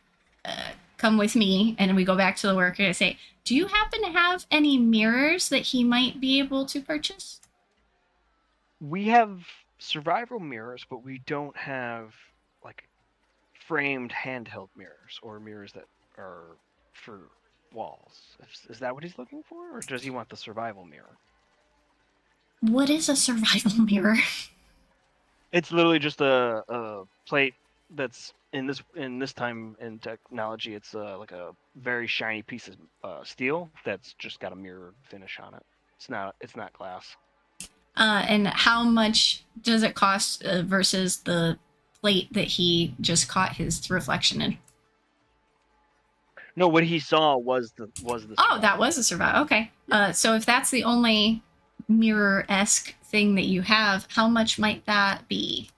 come with me, and we go back to the worker. I say, do you happen to have any mirrors that he might be able to purchase? We have survival mirrors, but we don't have like framed handheld mirrors or mirrors that are for walls. Is that what he's looking for, or does he want the survival mirror? What is a survival mirror? It's literally just a plate that's in this time in technology. It's like a very shiny piece of steel that's just got a mirror finish on it. It's not glass. And how much does it cost versus the plate that he just caught his reflection in? No, what he saw was the. Oh, that was a survival. Okay. So if that's the only mirror-esque thing that you have, how much might that be?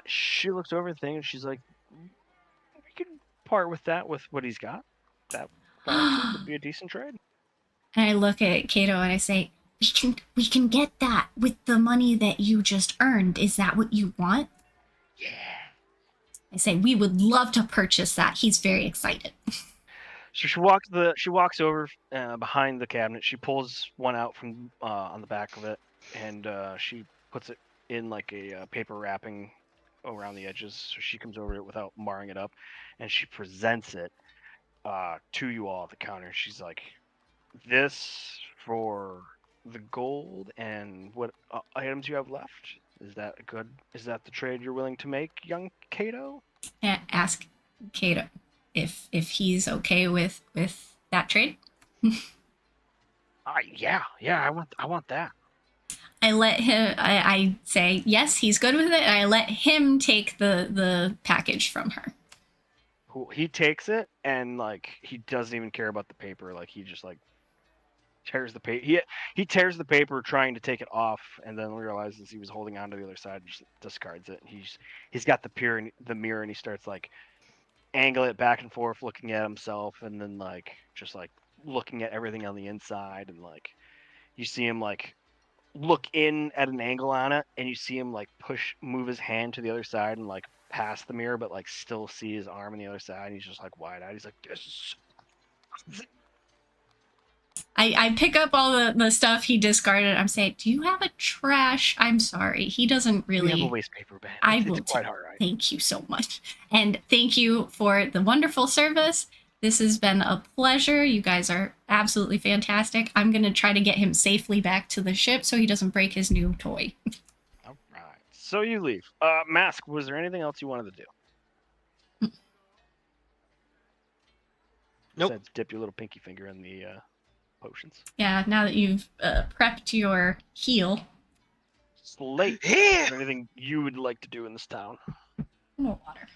She looks over the thing and she's like, "We can part with that with what he's got. That actually would be a decent trade." And I look at Kato and I say, we can get that with the money that you just earned. Is that what you want? Yeah. I say, we would love to purchase that. He's very excited. So she walks over behind the cabinet. She pulls one out from on the back of it, and she puts it in like a paper wrapping around the edges. So she comes over it without marring it up, and she presents it to you all at the counter. She's like, "This for the gold and what items you have left. Is that good? Is that the trade you're willing to make, young Kato?" Ask Kato if he's okay with that trade. Yeah, I want that. I let him. I say yes, he's good with it, and I let him take the package from her. Cool. He takes it and like he doesn't even care about the paper. Like he just like tears the paper. He tears the paper trying to take it off, and then realizes he was holding on to the other side and just discards it. And he's got the mirror and he starts like angle it back and forth, looking at himself, and then like just like looking at everything on the inside, and like you see him like look in at an angle on it, and you see him like move his hand to the other side and like past the mirror, but like still see his arm on the other side. And he's just like wide-eyed. He's like, "This is." I pick up all the stuff he discarded. I'm saying, do you have a trash? I'm sorry, he doesn't We have a really. waste paper bin. I It's will quite all right. Thank you so much, and thank you for the wonderful service. This has been a pleasure. You guys are absolutely fantastic. I'm gonna try to get him safely back to the ship so he doesn't break his new toy. All right. So you leave. Mask, was there anything else you wanted to do? Nope. Besides dip your little pinky finger in the potions. Yeah, now that you've prepped your heal. Slate. Yeah. Is there anything you would like to do in this town? More water.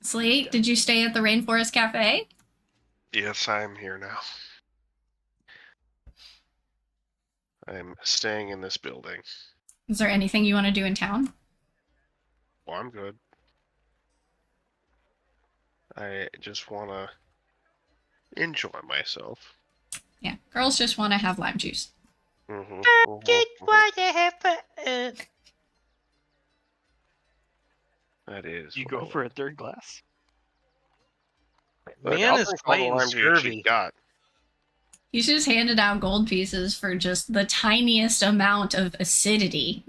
Slate, did you stay at the Rainforest Cafe? Yes, I'm here now. I'm staying in this building. Is there anything you want to do in town? Well, I'm good. I just want to enjoy myself. Yeah, girls just want to have lime juice. Mm-hmm. That is. You what I go for want. a third glass? Look, Man I'll is drink all the fighting lime juice scurvy. you got. He's just handed out gold pieces for just the tiniest amount of acidity.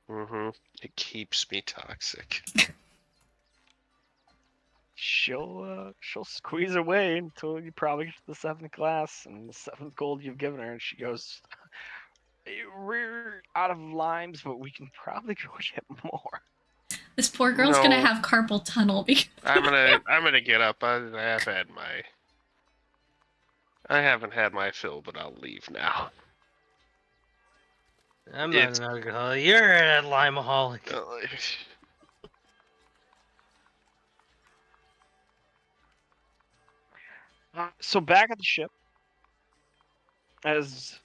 Mm-hmm. It keeps me toxic. She'll squeeze away until you probably get to the seventh glass and the seventh gold you've given her, and she goes, "We're out of limes, but we can probably go get more." This poor girl's gonna have carpal tunnel because I'm gonna get up. I haven't had my fill, but I'll leave now. I'm not an alcoholic. You're an limeaholic. So back at the ship, as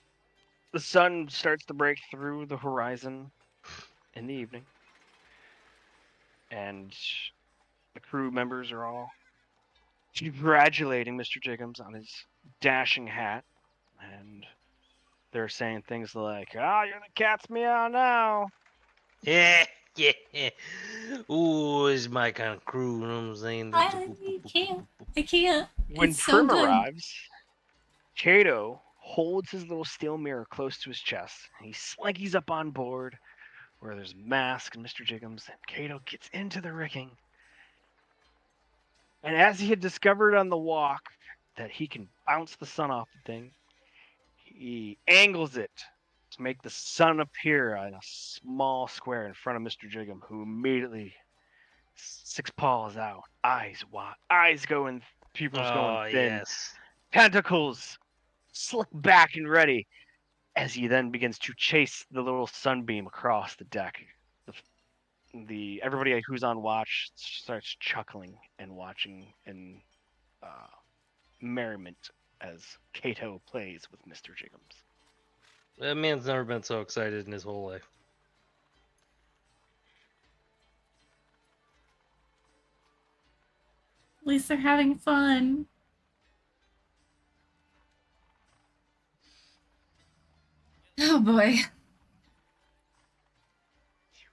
the sun starts to break through the horizon in the evening, and the crew members are all congratulating Mr. Jiggums on his dashing hat, and they're saying things like, "Ah, you're the cat's meow now." Yeah, yeah. Ooh, it's my kind of crew. You know what I'm saying? I can't. When It's so Prim good. arrives, Kato holds his little steel mirror close to his chest, and he slinkies up on board where there's Mask and Mr. Jiggums, and Kato gets into the rigging. And as he had discovered on the walk that he can bounce the sun off the thing, he angles it to make the sun appear on a small square in front of Mr. Jiggum, who immediately six paws out, eyes wide, eyes going, pupils going Oh, thin, yes. tentacles slick back and ready, as he then begins to chase the little sunbeam across the deck. Everybody who's on watch starts chuckling and watching in merriment as Kato plays with Mr. Jiggums. That man's never been so excited in his whole life. At least they're having fun. Oh boy.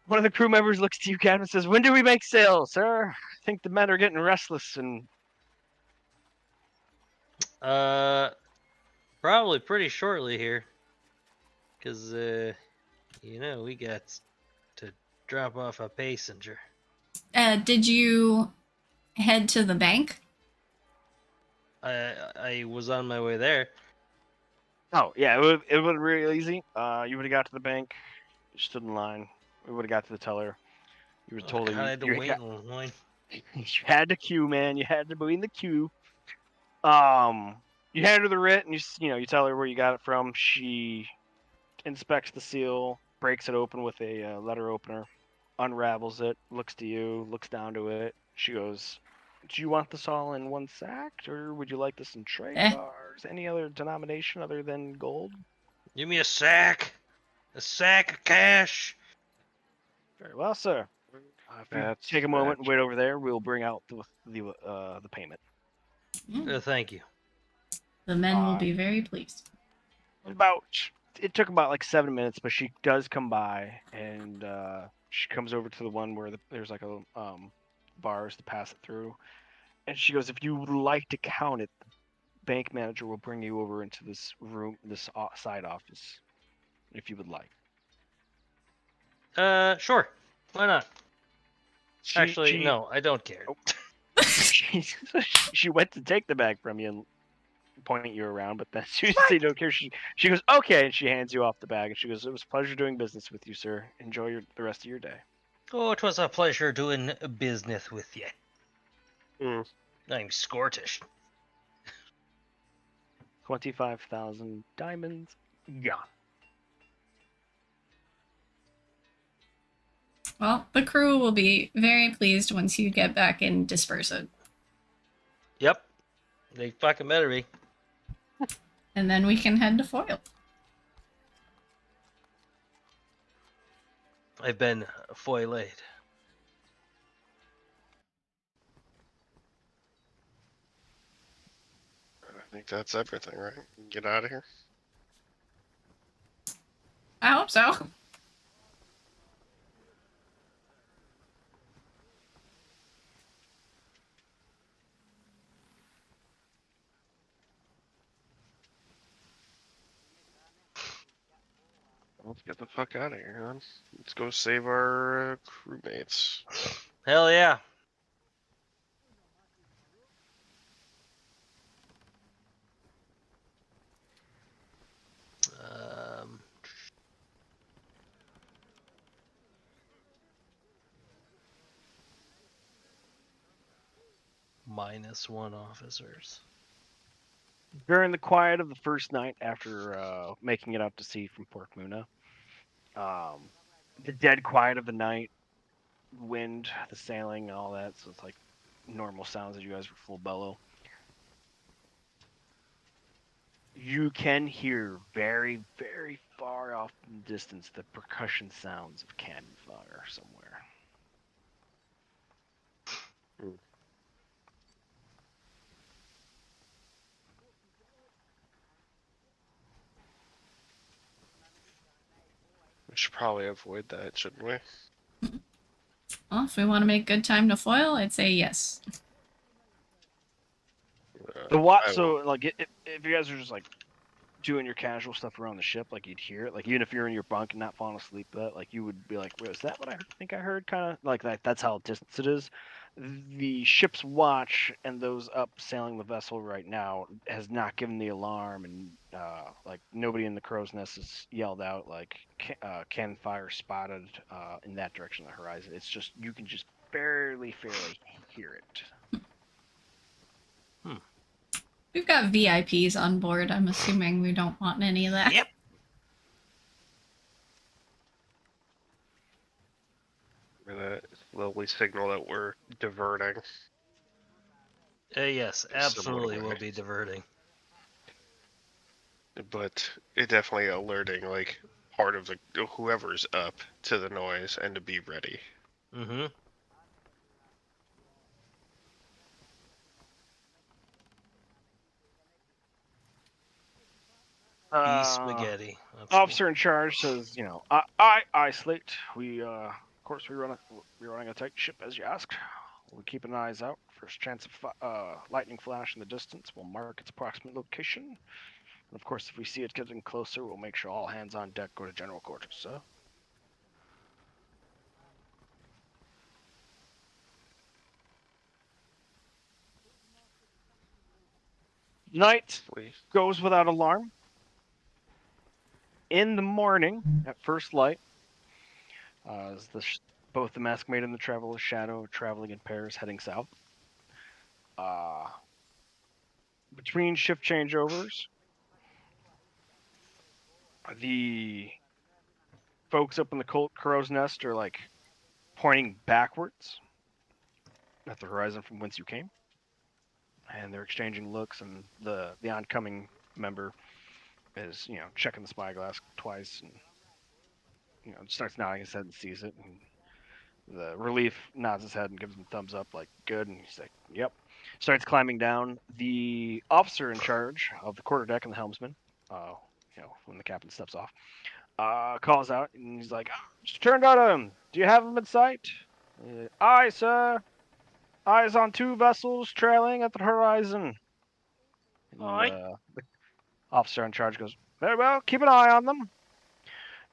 One of the crew members looks to you, Captain, and says, "When do we make sail, sir? I think the men are getting restless and Probably pretty shortly here. Because, we got to drop off a passenger. Did you head to the bank? I was on my way there. Oh, yeah, it would real easy. You would have got to the bank, you stood in line. We would have got to the teller. You were told God, I had to wait got, in line. you had to queue, man. You had to be in the queue. You hand her the writ, and you tell her where you got it from. She inspects the seal, breaks it open with a letter opener, unravels it, looks to you, looks down to it. She goes, "Do you want this all in one sack, or would you like this in trade bars? Any other denomination other than gold?" Give me a sack. A sack of cash. Very well, sir. If you take a moment and wait over there, we'll bring out the payment. Thank you. The men will be very pleased. It took about like 7 minutes, but she does come by, and she comes over to the one where there's like a bars to pass it through, and she goes, "If you would like to count it, the bank manager will bring you over into this room, this side office, if you would like." Sure. Why not? Actually, no, I don't care. She went to take the bag from you and point you around, but then she said, "Don't care." She goes, "Okay," and she hands you off the bag, and she goes, "It was a pleasure doing business with you, sir. Enjoy the rest of your day." Oh, it was a pleasure doing business with you. Mm. I'm Scottish. 25,000 diamonds gone. Well, the crew will be very pleased once you get back and disperse it. Yep. They fucking better be. And then we can head to Foil. I've been foilayed. I think that's everything, right? Get out of here. I hope so. Let's get the fuck out of here, man. Let's go save our crewmates. Hell yeah. Um, -1 officers. During the quiet of the first night after making it out to sea from Portumna, the dead quiet of the night, wind, the sailing, and all that, so it's like normal sounds as you guys were full bellow. You can hear very, very far off in the distance the percussion sounds of cannon fire somewhere. We should probably avoid that, shouldn't we? Well, if we want to make good time to foil, I'd say yes. The what? I So like, if you guys are just like doing your casual stuff around the ship, like you'd hear it, like even if you're in your bunk and not falling asleep, but like you would be like, "Wait, is that what I think I heard?" Kind of like that. That's how distant it is. The ship's watch and those up sailing the vessel right now has not given the alarm, and like nobody in the crow's nest has yelled out like cannon fire spotted in that direction of the horizon. It's just you can just fairly hear it. We've got VIPs on board. I'm assuming we don't want any of that. Yep. that slowly signal that we're diverting. Yes, Somewhat absolutely away. will be diverting. But it definitely alerting like part of the whoever's up to the noise and to be ready. Mm-hmm. Spaghetti. That's Officer in charge says, you know, I Slate. Of course, we're running a tight ship as you asked. We're keeping eyes out. First chance of lightning flash in the distance, we'll mark its approximate location. And of course, if we see it getting closer, we'll make sure all hands on deck go to general quarters, sir. Night Please. goes without alarm. In the morning, at first light, as both the masked maid and the traveler's shadow are traveling in pairs heading south. Between shift changeovers, the folks up in the crow's nest are like pointing backwards at the horizon from whence you came, and they're exchanging looks. And the oncoming member is checking the spyglass twice, and starts nodding his head and sees it. And the relief nods his head and gives him a thumbs up, like good. And he's like, "Yep." Starts climbing down. The officer in charge of the quarterdeck and the helmsman, when the captain steps off, calls out, and he's like, "Just turned on him. Do you have him in sight?" "Aye, sir. Eyes on 2 vessels trailing at the horizon." And Aye. the officer in charge goes, "Very well. Keep an eye on them."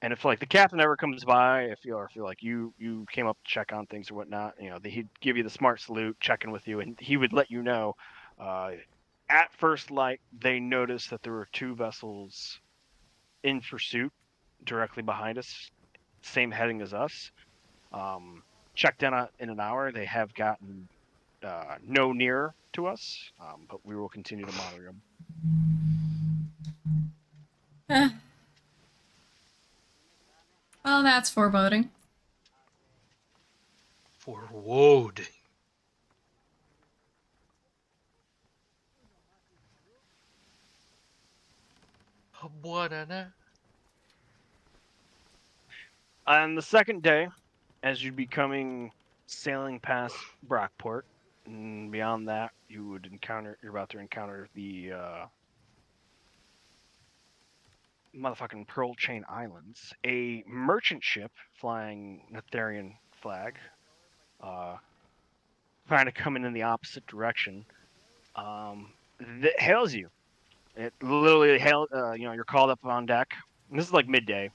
And if like the captain ever comes by, if you feel like you came up to check on things or whatnot, he'd give you the smart salute, checking with you, and he would let you know. At first light, they noticed that there were 2 vessels in pursuit directly behind us, same heading as us. Checked in an hour. They have gotten no nearer to us, but we will continue to monitor them. Eh. Well, that's foreboding. Foreboding. What an On the second day, as you'd be sailing past Brockport, and beyond that, you're about to encounter the motherfucking Pearl Chain Islands, a merchant ship flying Netherian flag, trying to come in the opposite direction, that hails you. It literally you're called up on deck. And this is like midday.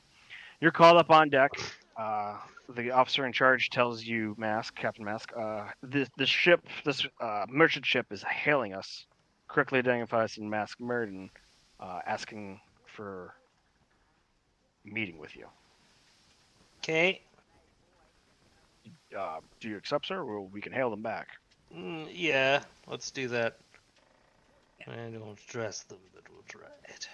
You're called up on deck. The officer in charge tells you, Captain Mask, this merchant ship is hailing us. Correctly identify us in Mask Merton, asking for meeting with you. Okay. Do you accept, sir, or we can hail them back? Yeah, let's do that. I don't trust them, but we'll try it.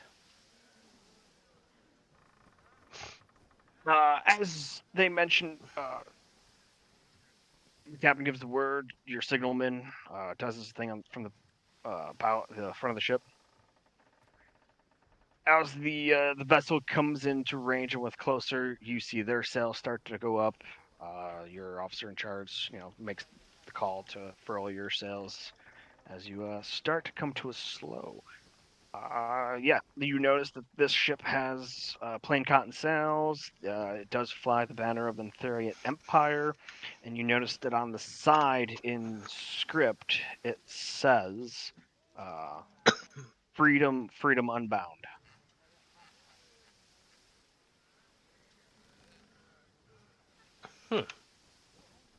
As they mentioned, the captain gives the word. Your signalman does his thing from the the front of the ship. As the vessel comes into range and with closer, you see their sails start to go up. Your officer in charge, makes the call to furl your sails as you start to come to a slow. Yeah, you notice that this ship has plain cotton sails. It does fly the banner of the Ntharian Empire, and you notice that on the side in script it says "Freedom, Freedom Unbound." Hmm.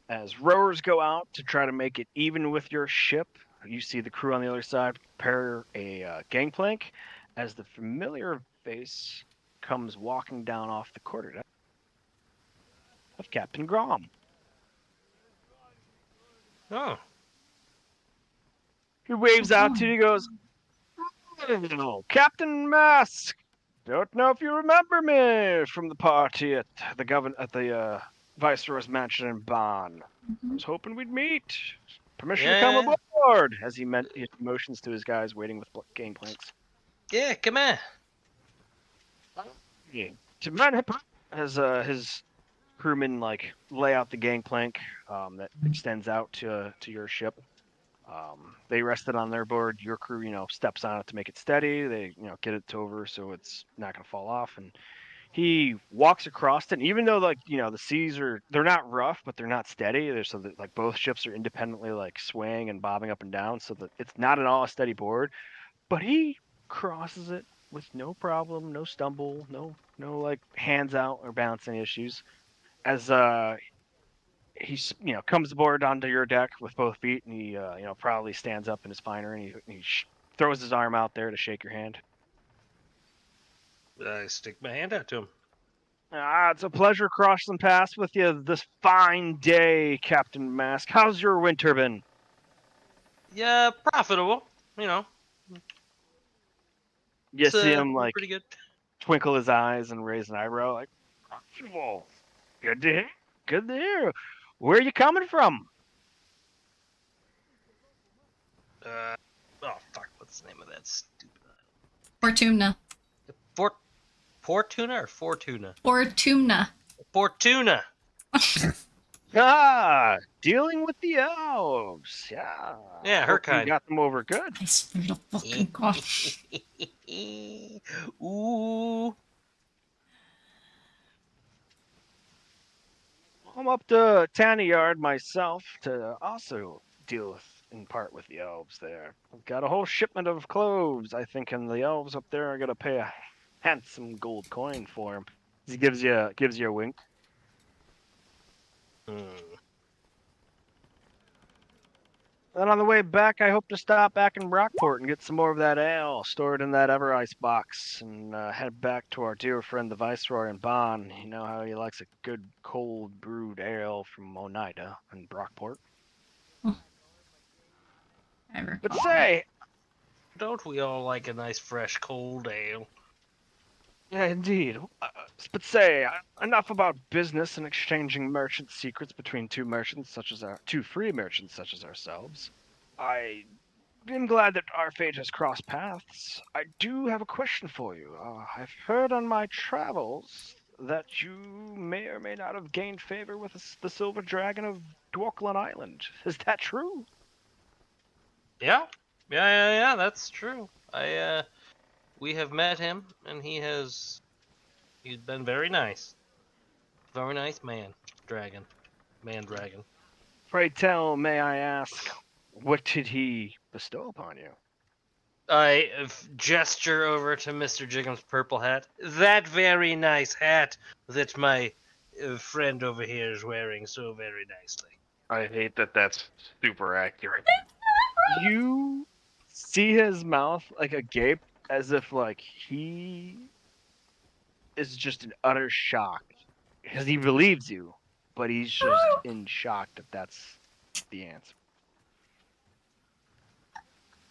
As rowers go out to try to make it even with your ship, you see the crew on the other side prepare a gangplank as the familiar face comes walking down off the quarterdeck of Captain Grom. Oh, He waves out to you. He goes, "Oh, Captain Mask. Don't know if you remember me from the party at the Viceroy's mansion in Bonn. I was hoping we'd meet. Permission to come yeah, aboard." As he motions to his guys waiting with gangplanks. yeah. Come on. Yeah. To man as his crewmen lay out the gangplank that extends out to your ship. They rest it on their board. Your crew, steps on it to make it steady. They, get it over so it's not going to fall off. And he walks across it. And even though, the seas they're not rough, but they're not steady. They're so that both ships are independently swaying and bobbing up and down, so that it's not at all a steady board. But he crosses it with no problem, no stumble, no hands out or bouncing issues. As he comes aboard onto your deck with both feet, and he proudly stands up in his finery, and he throws his arm out there to shake your hand. I stick my hand out to him. It's a pleasure crossing paths with you this fine day, Captain Mask. How's your winter been? Yeah, profitable. You know, You see him pretty good. twinkle his eyes and raise an eyebrow, like, "Profitable. Good to hear. Good to hear. Where are you coming from?" Oh fuck, what's the name of that stupid Portumna. Fort Portuna or Fortuna? Portumna. Fortuna. Dealing with the elves. Yeah. Yeah, her Hope you kind. got them over good. I swear to fucking God. Ooh. I'm up to Tanny Yard myself to also deal in part with the elves there. I've got a whole shipment of cloves, I think, and the elves up there are gonna pay a handsome gold coin for them. He gives you a wink. Hmm. Then on the way back, I hope to stop back in Rockport and get some more of that ale stored in that ever ice box, and head back to our dear friend the Viceroy in Bonn. You know how he likes a good cold brewed ale from Oneida and Rockport. I But recall. say, Don't we all like a nice fresh cold ale? yeah, indeed. But say, enough about business and exchanging merchant secrets between two free merchants such as ourselves. I'm glad that our fate has crossed paths. I do have a question for you. I've heard on my travels that you may or may not have gained favor with the Silver Dragon of Dwarkland Island. Is that true? Yeah, that's true. We have met him, and he's been very nice man dragon. Pray tell, may I ask, what did he bestow upon you? I gesture over to Mr. Jigum's purple hat. That very nice hat that my friend over here is wearing so very nicely. I hate that that's super accurate. You see his mouth agape as if he is just in utter shock because he believes you, but he's just in shock that that's the answer.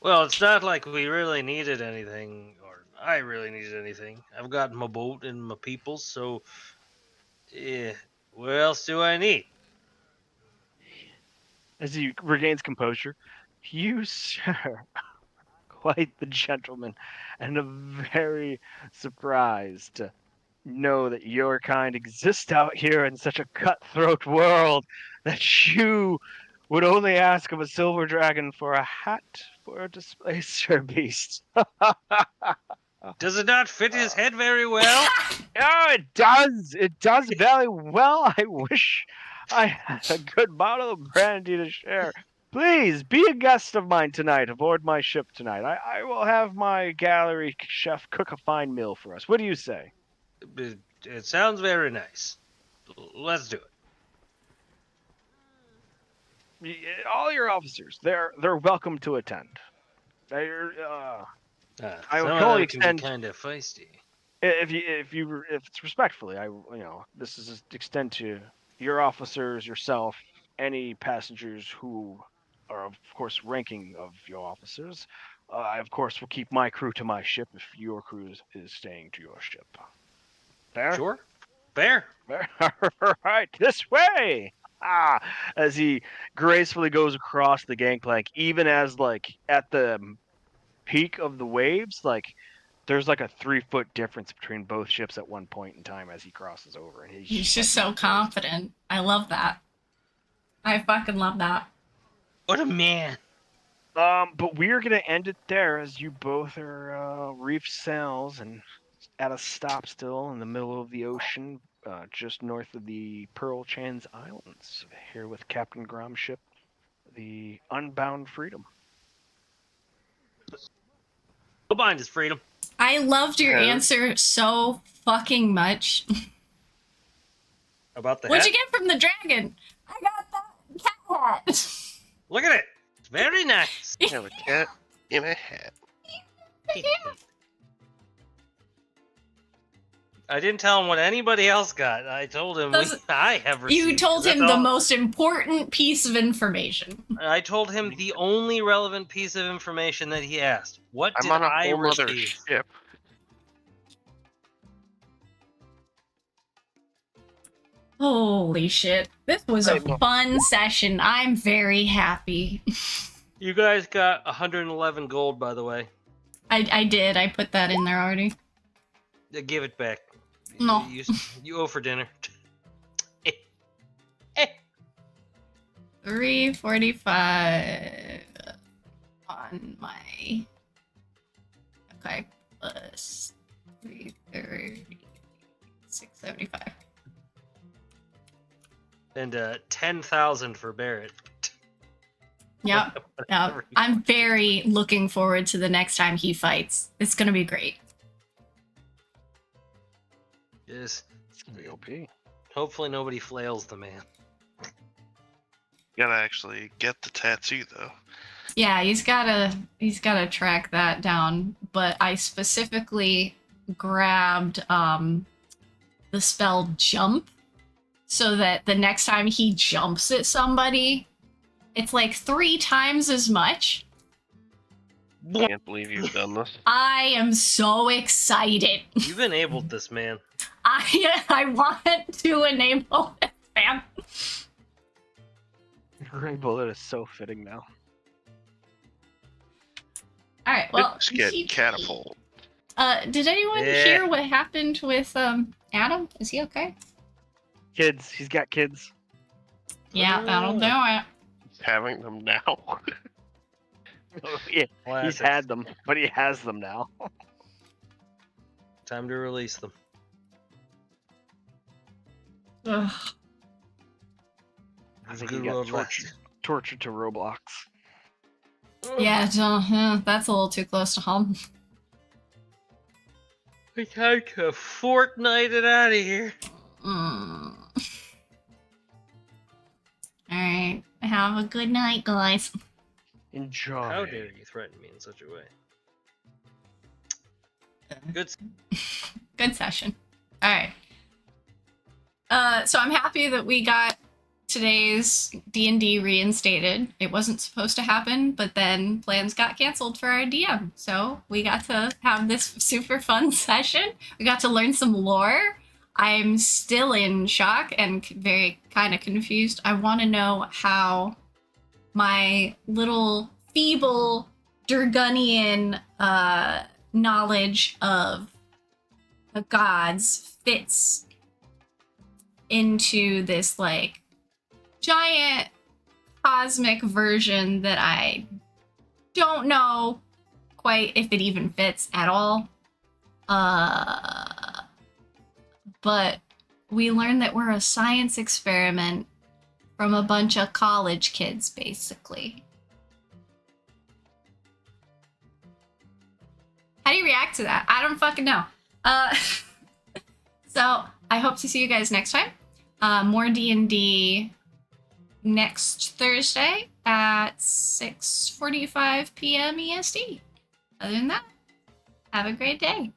Well, it's not like we really needed anything, or I really needed anything. I've got my boat and my people, so what else do I need? As he regains composure, you, sir, quite the gentleman, and very surprised to know that your kind exist out here in such a cutthroat world that you would only ask of a silver dragon for a hat for a displacer beast. Does it not fit his head very well? Oh, it does. It does very well. I wish I had a good bottle of brandy to share. Please be a guest of mine tonight aboard my ship tonight. I will have my gallery chef cook a fine meal for us. What do you say? It sounds very nice. Let's do it. All your officers, they're welcome to attend. They're, I Some can of only them can be extend kind of feisty. if it's respectfully. This is extend to your officers, yourself, any passengers who are of course ranking of your officers. I of course will keep my crew to my ship if your crew is staying to your ship. Fair? Sure. Fair. All right, this way. Ah, as he gracefully goes across the gangplank, even as like at the peak of the waves, like there's like a 3-foot difference between both ships at one point in time as he crosses over, and He's just so confident. I love that. I fucking love that. What a man. But we're gonna end it there as you both are reefed sails and at a stop still in the middle of the ocean, just north of the Pearl Chans Islands. Here with Captain Grom's ship, the Unbound Freedom. Go bind his freedom. I loved your Yeah. answer so fucking much. About the What'd hat? you get from the dragon? I got that cat hat. Look at it. It's very nice. I have a cat in a hat. I didn't tell him what anybody else got. I told him I have received. You told him the most important piece of information. I told him the only relevant piece of information that he asked. What I'm did on a I whole other receive? ship. Holy shit. This was a I know. fun session. I'm very happy. You guys got 111 gold, by the way. I did. I put that in there already. Give it back. No. You owe for dinner. 345 on my. Okay. Plus 330. 675. And 10,000 for Barrett. Yep. Yep. I'm very looking forward to the next time he fights. It's gonna be great. Yes. It's gonna be OP. Hopefully nobody flails the man. Gotta actually get the tattoo though. Yeah, he's gotta track that down. But I specifically grabbed the spell jump so that the next time he jumps at somebody, it's like 3 times as much. Can't believe you've done this. I am so excited. You've enabled this man. I want to enable it, man. Ray Bullet is so fitting now. All right, well, Let's get catapult. did anyone Yeah. hear what happened with Adam? Is he okay? Kids, he's got kids. Yeah, that'll do it. He's having them now. Yeah, he's Classic. had them, but he has them now. Time to release them. Ugh. I think Good he got old tortured to Roblox. Yeah, that's a little too close to home. We time to Fortnite it out of here. Mm. Alright, have a good night, guys. Enjoy. How dare you threaten me in such a way? Good. Good session. Alright. So I'm happy that we got today's D&D reinstated. It wasn't supposed to happen, but then plans got canceled for our DM. So we got to have this super fun session. We got to learn some lore. I'm still in shock and very kind of confused. I want to know how my little feeble Durgunian knowledge of the gods fits into this like giant cosmic version that I don't know quite if it even fits at all. But we learned that we're a science experiment from a bunch of college kids, basically. How do you react to that? I don't fucking know. So I hope to see you guys next time. More D&D next Thursday at 6:45 p.m. EST. Other than that, have a great day.